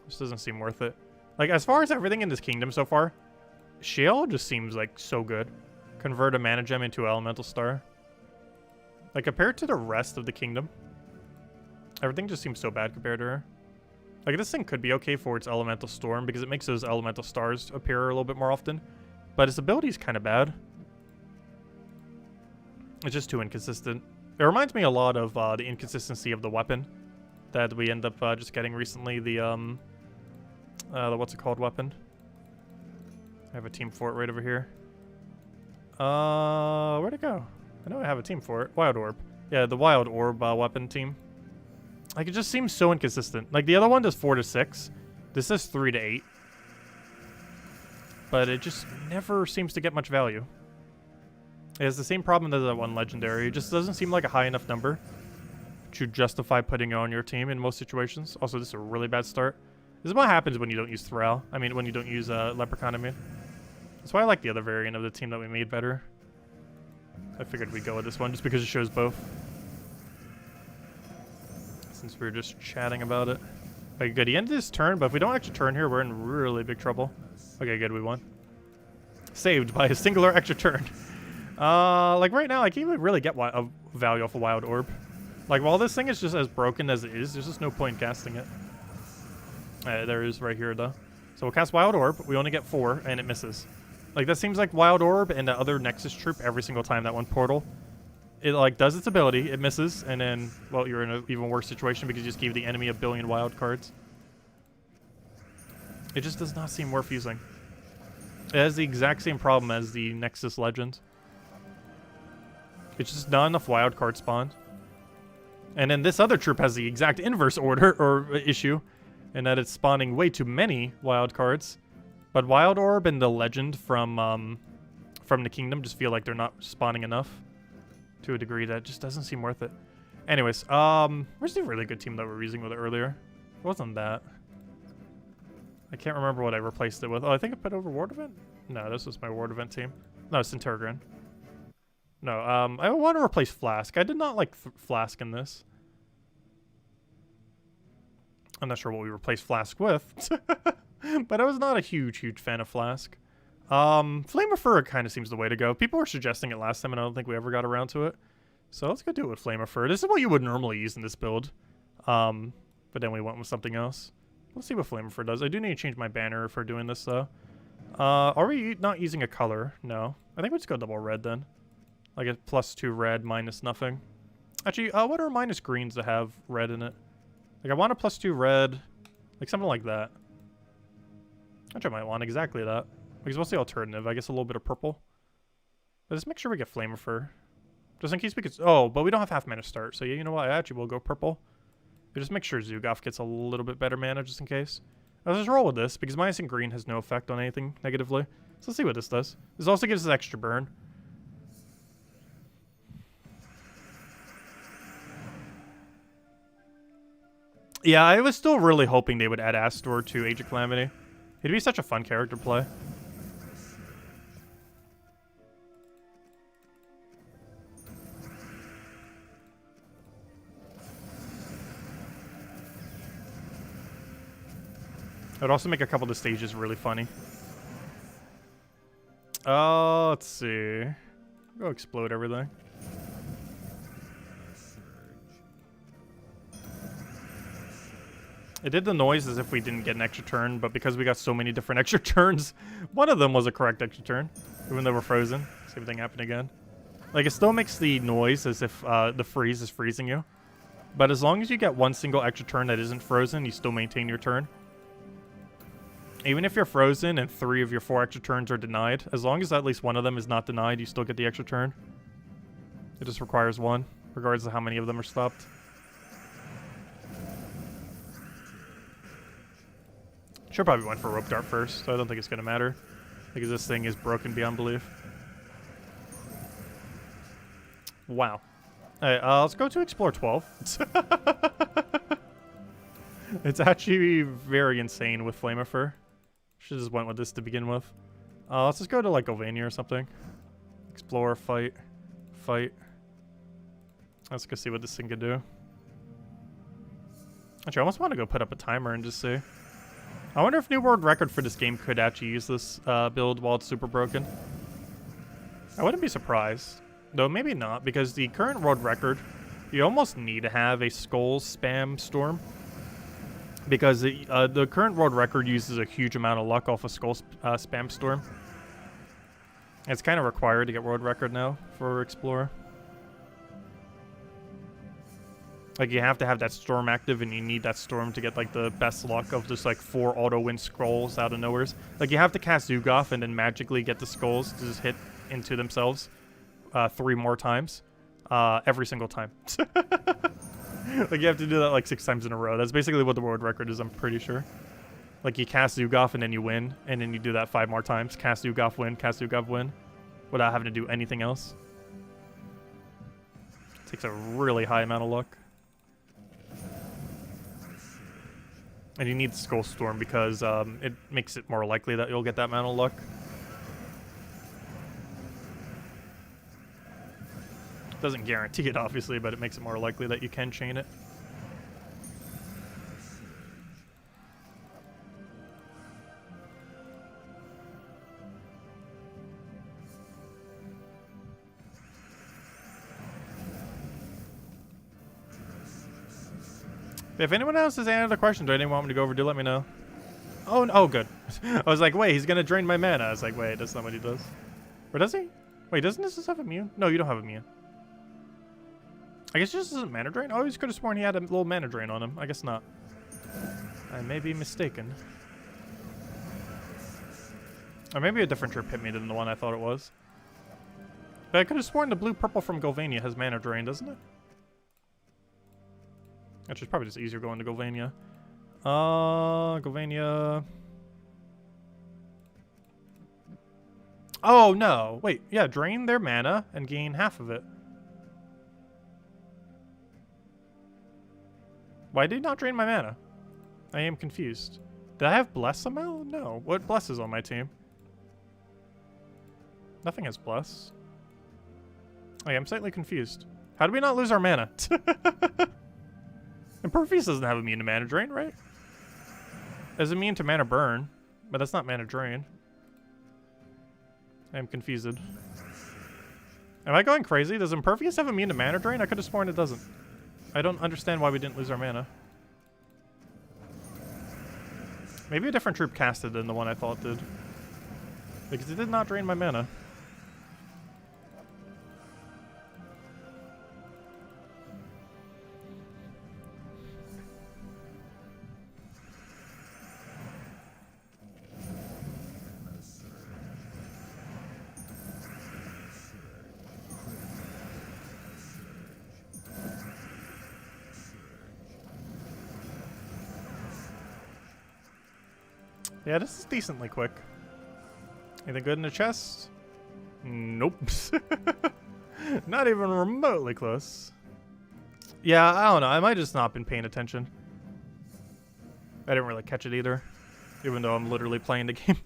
This doesn't seem worth it. Like, as far as everything in this kingdom so far, Shale just seems like so good. Convert a mana gem into Elemental Star. Like, compared to the rest of the kingdom, everything just seems so bad compared to her. Like, this thing could be okay for its Elemental Storm, because it makes those Elemental Stars appear a little bit more often. But its ability is kind of bad. It's just too inconsistent. It reminds me a lot of the inconsistency of the weapon that we end up just getting recently. The what's it called weapon? I have a team for it right over here. Where'd it go? I know I have a team for it. Wild Orb. Yeah, the Wild Orb weapon team. Like, it just seems so inconsistent. Like, the other one does 4 to 6. This does 3 to 8. But it just never seems to get much value. It has the same problem as that one legendary. It just doesn't seem like a high enough number to justify putting it on your team in most situations. Also, this is a really bad start. This is what happens when you don't use Thrall. I mean, when you don't use Leprechaun, I mean. That's why I like the other variant of the team that we made better. I figured we'd go with this one just because it shows both. Since we were just chatting about it. Okay, good. He ended his turn, but if we don't actually turn here, we're in really big trouble. Okay, good. We won. Saved by a singular extra turn. Like right now, I can't even really get a value off a Wild Orb. Like, while this thing is just as broken as it is, there's just no point in casting it. There is right here, though. So we'll cast Wild Orb. We only get 4, and it misses. Like, that seems like Wild Orb and the other Nexus troop every single time that one portal. It, like, does its ability, it misses, and then, well, you're in an even worse situation because you just gave the enemy a billion wild cards. It just does not seem worth using. It has the exact same problem as the Nexus Legend. It's just not enough wild card spawned. And then this other troop has the exact inverse order, or issue, in that it's spawning way too many wild cards. But Wild Orb and the Legend from the Kingdom just feel like they're not spawning enough. To a degree that just doesn't seem worth it. Anyways, where's the really good team that we were using with it earlier? It wasn't that. I can't remember what I replaced it with. Oh, I think I put over Ward Event? No, this was my Ward Event team. No, Centurgran. No, I want to replace Flask. I did not like Flask in this. I'm not sure what we replaced Flask with. But I was not a huge fan of Flask. Flame of Fur kind of seems the way to go. People were suggesting it last time, and I don't think we ever got around to it. So let's go do it with Flame of Fur. This is what you would normally use in this build. But then we went with something else. Let's see what Flame of Fur does. I do need to change my banner for doing this, though. Are we not using a color? No. I think we just go double red, then. Like a +2 red, minus nothing. Actually, what are minus greens that have red in it? Like, I want a +2 red. Like, something like that. Actually, I might want exactly that. Because what's the alternative? I guess a little bit of purple. But just make sure we get Flame of Fur. Just in case we could... Oh, but we don't have half mana start. So, yeah, you know what? I actually will go purple. But just make sure Zugoff gets a little bit better mana just in case. Let's just roll with this, because minus in green has no effect on anything negatively. So let's see what this does. This also gives us extra burn. Yeah, I was still really hoping they would add Astor to Age of Calamity. It'd be such a fun character play. It would also make a couple of the stages really funny. Let's see. Go explode everything. It did the noise as if we didn't get an extra turn, but because we got so many different extra turns, one of them was a correct extra turn, even though we're frozen. Same thing happened again. Like, it still makes the noise as if the freeze is freezing you. But as long as you get one single extra turn that isn't frozen, you still maintain your turn. Even if you're frozen and 3 of your 4 extra turns are denied, as long as at least one of them is not denied, you still get the extra turn. It just requires one, regardless of how many of them are stopped. Should probably went for Rope Dart first, so I don't think it's going to matter. Because this thing is broken beyond belief. Wow. Alright, let's go to Explore 12. It's actually very insane with Flame of Fur. Should just went with this to begin with. Let's just go to like Golvania or something. Explore, fight. Let's go see what this thing can do. Actually, I almost want to go put up a timer and just see. I wonder if New World Record for this game could actually use this build while it's super broken. I wouldn't be surprised. Though maybe not, because the current world record, you almost need to have a Skull spam storm. Because the current world record uses a huge amount of luck off a Skull spam storm. It's kind of required to get world record now for Explorer. Like, you have to have that storm active, and you need that storm to get, like, the best luck of just, like, 4 auto-win scrolls out of nowheres. Like, you have to cast Zugoff and then magically get the skulls to just hit into themselves 3 more times. Every single time. Like, you have to do that, like, 6 times in a row. That's basically what the world record is, I'm pretty sure. Like, you cast Zugoff and then you win, and then you do that 5 more times. Cast Zugoff, win, cast Zugoff, win. Without having to do anything else. It takes a really high amount of luck. And you need Skull Storm because it makes it more likely that you'll get that amount of luck. Doesn't guarantee it, obviously, but it makes it more likely that you can chain it. If anyone else has any other questions or anyone want me to go over, do let me know. Oh, oh, good. I was like, wait, he's gonna drain my mana. I was like, wait, that's not what he does. Or does he? Wait, doesn't this have immune? No, you don't have immune. I guess this isn't mana drain. I always could have sworn he had a little mana drain on him. I guess not. I may be mistaken. Or maybe a different trip hit me than the one I thought it was. But I could have sworn the blue-purple from Golvania has mana drain, doesn't it? Actually, it's probably just easier going to Golvania. Golvania. Oh, no. Wait, yeah, drain their mana and gain half of it. Why did it not drain my mana? I am confused. Did I have Bless somehow? No. What Bless is on my team? Nothing has Bless. Oh, yeah, I'm slightly confused. How did we not lose our mana? And Perfeus doesn't have immune to mana drain, right? As immune to mana burn, but that's not mana drain. I'm confused. Am I going crazy? Does Impervious have immune to mana drain? I could have sworn it doesn't. I don't understand why we didn't lose our mana. Maybe a different troop cast it than the one I thought did. Because it did not drain my mana. Yeah, this is decently quick. Anything good in the chest? Nope. Not even remotely close. Yeah, I don't know. I might just not been paying attention. I didn't really catch it either. Even though I'm literally playing the game.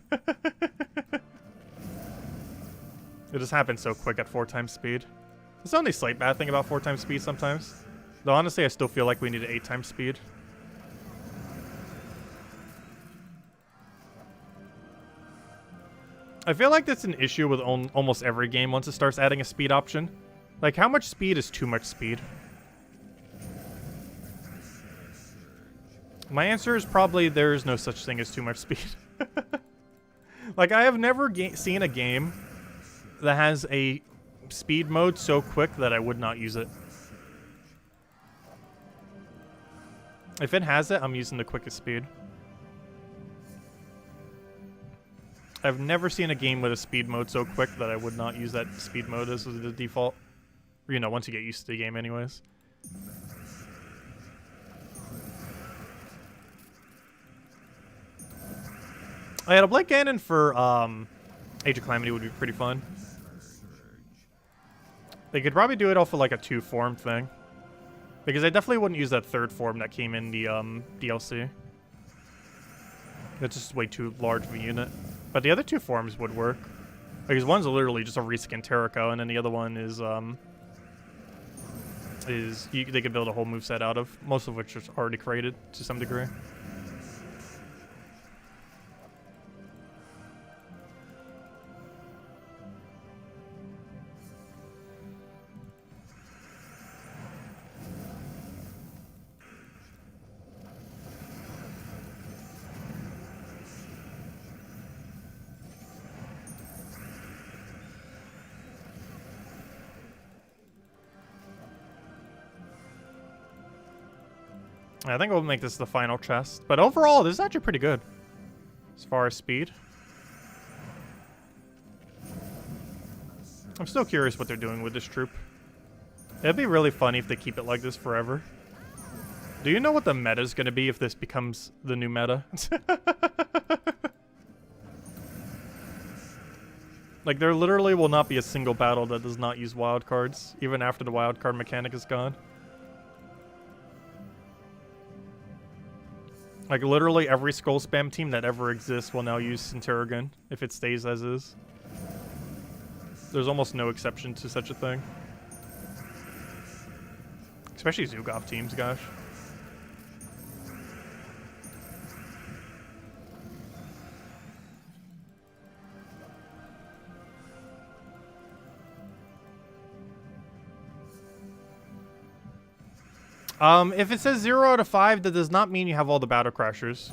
It just happens so quick at 4 times speed. It's the only slight bad thing about 4 times speed sometimes. Though honestly, I still feel like we need 8 times speed. I feel like that's an issue with almost every game once it starts adding a speed option. Like, how much speed is too much speed? My answer is probably there is no such thing as too much speed. Like, I have never seen a game that has a speed mode so quick that I would not use it. If it has it, I'm using the quickest speed. I've never seen a game with a speed mode so quick that I would not use that speed mode as the default. Or, you know, once you get used to the game anyways. I had a Blake Cannon for Age of Calamity would be pretty fun. They could probably do it off of like a 2-form thing. Because I definitely wouldn't use that 3rd form that came in the DLC. It's just way too large of a unit. But the other 2 forms would work. Because one's literally just a reskin Terrico, and then the other one is they could build a whole moveset out of, most of which is already created to some degree. I think we'll make this the final chest. But overall, this is actually pretty good. As far as speed. I'm still curious what they're doing with this troop. It'd be really funny if they keep it like this forever. Do you know what the meta is going to be if this becomes the new meta? Like, there literally will not be a single battle that does not use wildcards, even after the wildcard mechanic is gone. Like, literally every scroll spam team that ever exists will now use Centurion if it stays as is. There's almost no exception to such a thing. Especially Zugov teams, gosh. If it says 0 out of 5, that does not mean you have all the Battle Crashers.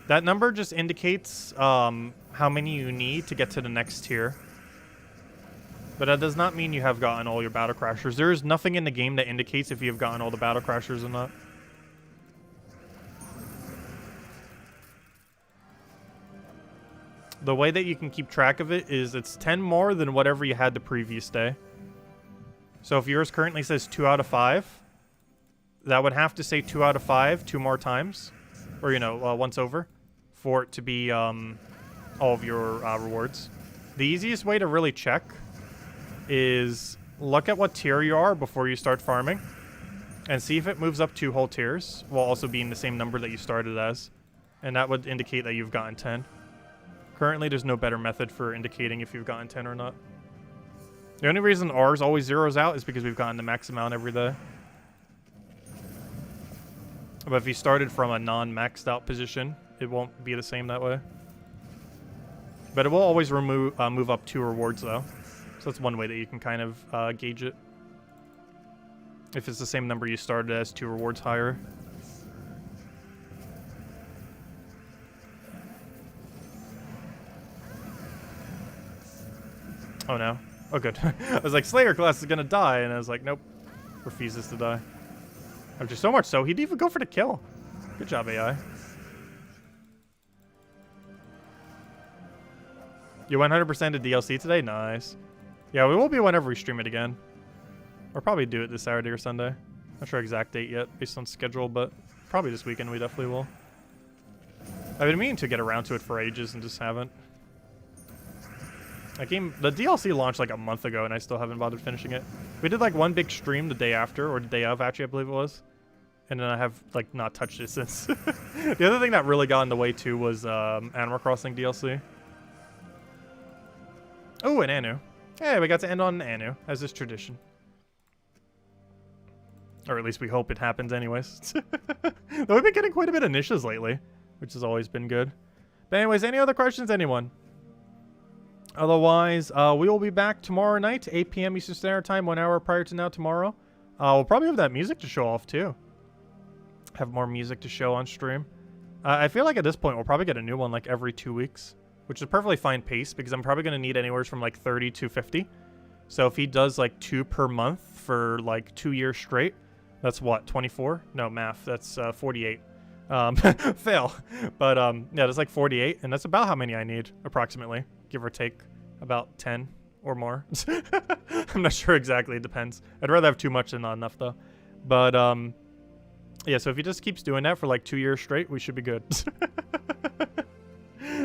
That number just indicates how many you need to get to the next tier. But that does not mean you have gotten all your Battle Crashers. There is nothing in the game that indicates if you have gotten all the Battle Crashers or not. The way that you can keep track of it is it's 10 more than whatever you had the previous day. So if yours currently says 2 out of 5, that would have to say 2 out of 5 2 more times. Or, you know, once over. For it to be all of your rewards. The easiest way to really check is look at what tier you are before you start farming. And see if it moves up 2 whole tiers, while also being the same number that you started as. And that would indicate that you've gotten 10. Currently, there's no better method for indicating if you've gotten 10 or not. The only reason ours always zeroes out is because we've gotten the max amount every day. But if you started from a non-maxed out position, it won't be the same that way. But it will always move up 2 rewards though. So that's one way that you can kind of gauge it. If it's the same number you started as, 2 rewards higher. Oh no. Oh good. I was like, Slayer class is gonna die, and I was like, nope. Refuses to die. After so much so, he'd even go for the kill. Good job, AI. You 100% did DLC today? Nice. Yeah, we will be whenever we stream it again. Or probably do it this Saturday or Sunday. Not sure exact date yet, based on schedule, but probably this weekend we definitely will. I've been meaning to get around to it for ages and just haven't. The DLC launched like a month ago and I still haven't bothered finishing it. We did like one big stream the day after, or the day of actually, I believe it was. And then I have like not touched it since. The other thing that really got in the way too was Animal Crossing DLC. Oh, an Anu. Hey, we got to end on an Anu, as is tradition. Or at least we hope it happens anyways. Though we've been getting quite a bit of niches lately, which has always been good. But anyways, any other questions, anyone? Otherwise, we will be back tomorrow night, 8 p.m. Eastern Standard Time, 1 hour prior to now tomorrow. We'll probably have that music to show off, too. Have more music to show on stream. I feel like at this point, we'll probably get a new one like every 2 weeks, which is a perfectly fine pace because I'm probably going to need anywhere from like 30 to 50. So if he does like 2 per month for like 2 years straight, that's what, 24? No, math. That's 48. Fail. But yeah, that's like 48, and that's about how many I need, approximately. Give or take about 10 or more. I'm not sure exactly. It depends. I'd rather have too much than not enough, though. But yeah, so if he just keeps doing that for like 2 years straight, we should be good.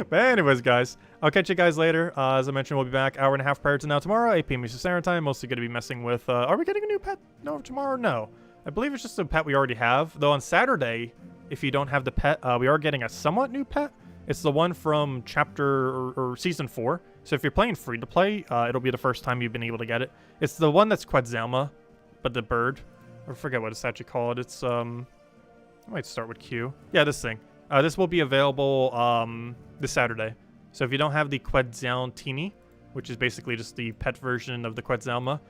But anyways, guys, I'll catch you guys later. As I mentioned, we'll be back hour and a half prior to now tomorrow, 8 p.m. Eastern Standard Time. Mostly going to be messing with... are we getting a new pet? No, tomorrow? No. I believe it's just a pet we already have. Though on Saturday, if you don't have the pet, we are getting a somewhat new pet. It's the one from chapter or season 4. So if you're playing free to play, it'll be the first time you've been able to get it. It's the one that's Quetzalma, but the bird. I forget what it's actually called. It's I might start with Q. Yeah, this thing. This will be available this Saturday. So if you don't have the Quetzaltini, which is basically just the pet version of the Quetzalma,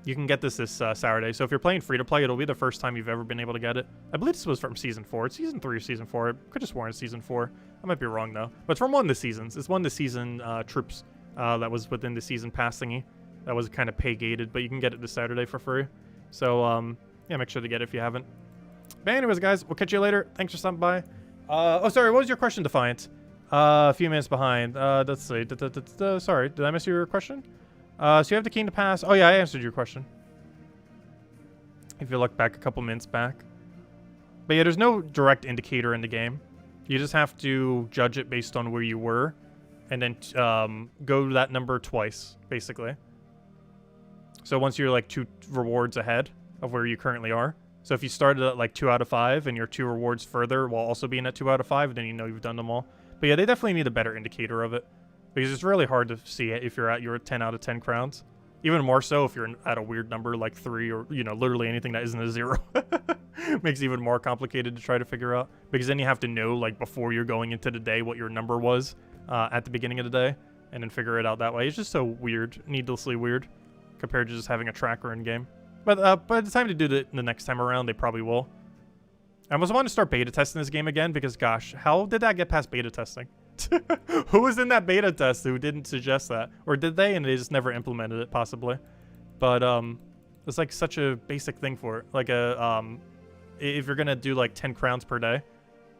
you can get this Saturday. So if you're playing free to play, it'll be the first time you've ever been able to get it. I believe this was from season 4. It's season 3 or season 4. I could have sworn it's season 4. I might be wrong though. But it's from one of the seasons. It's one of the season troops that was within the season pass thingy. That was kind of pay gated, but you can get it this Saturday for free. So yeah, make sure to get it if you haven't. But anyways, guys, we'll catch you later. Thanks for stopping by. Oh, sorry, what was your question, Defiant? A few minutes behind. Let's see. Sorry, did I miss your question? So you have the Kingdom Pass. Oh yeah, I answered your question. If you look back a couple minutes back. But yeah, there's no direct indicator in the game. You just have to judge it based on where you were. And then go to that number twice, basically. So once you're like 2 rewards ahead of where you currently are. So if you started at like 2 out of 5 and you're 2 rewards further while also being at 2 out of 5, then you know you've done them all. But yeah, they definitely need a better indicator of it. Because it's really hard to see it if you're at your 10 out of 10 crowns. Even more so if you're at a weird number like 3 or, you know, literally anything that isn't a 0. Makes it even more complicated to try to figure out. Because then you have to know, like, before you're going into the day what your number was at the beginning of the day. And then figure it out that way. It's just so weird. Needlessly weird. Compared to just having a tracker in-game. But by the time to do it the next time around, they probably will. I almost want to start beta testing this game again because, gosh, how did that get past beta testing? Who was in that beta test who didn't suggest that? Or did they and they just never implemented it, possibly? But it's like such a basic thing for it. Like if you're going to do like 10 crowns per day,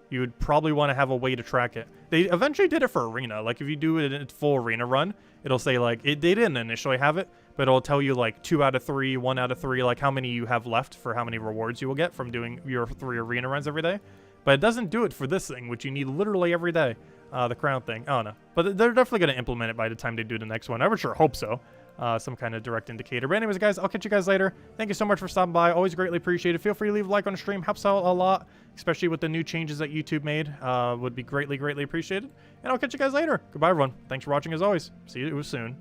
you would probably want to have a way to track it. They eventually did it for Arena. Like if you do it in a full Arena run, it'll say like, they didn't initially have it, but it'll tell you like 2 out of 3, 1 out of 3, like how many you have left for how many rewards you will get from doing your 3 Arena runs every day. But it doesn't do it for this thing, which you need literally every day. The crown thing. I don't know. But they're definitely going to implement it by the time they do the next one. I would sure hope so. Some kind of direct indicator. But anyways, guys, I'll catch you guys later. Thank you so much for stopping by. Always greatly appreciated. Feel free to leave a like on the stream. Helps out a lot, especially with the new changes that YouTube made. Would be greatly, greatly appreciated. And I'll catch you guys later. Goodbye, everyone. Thanks for watching as always. See you soon.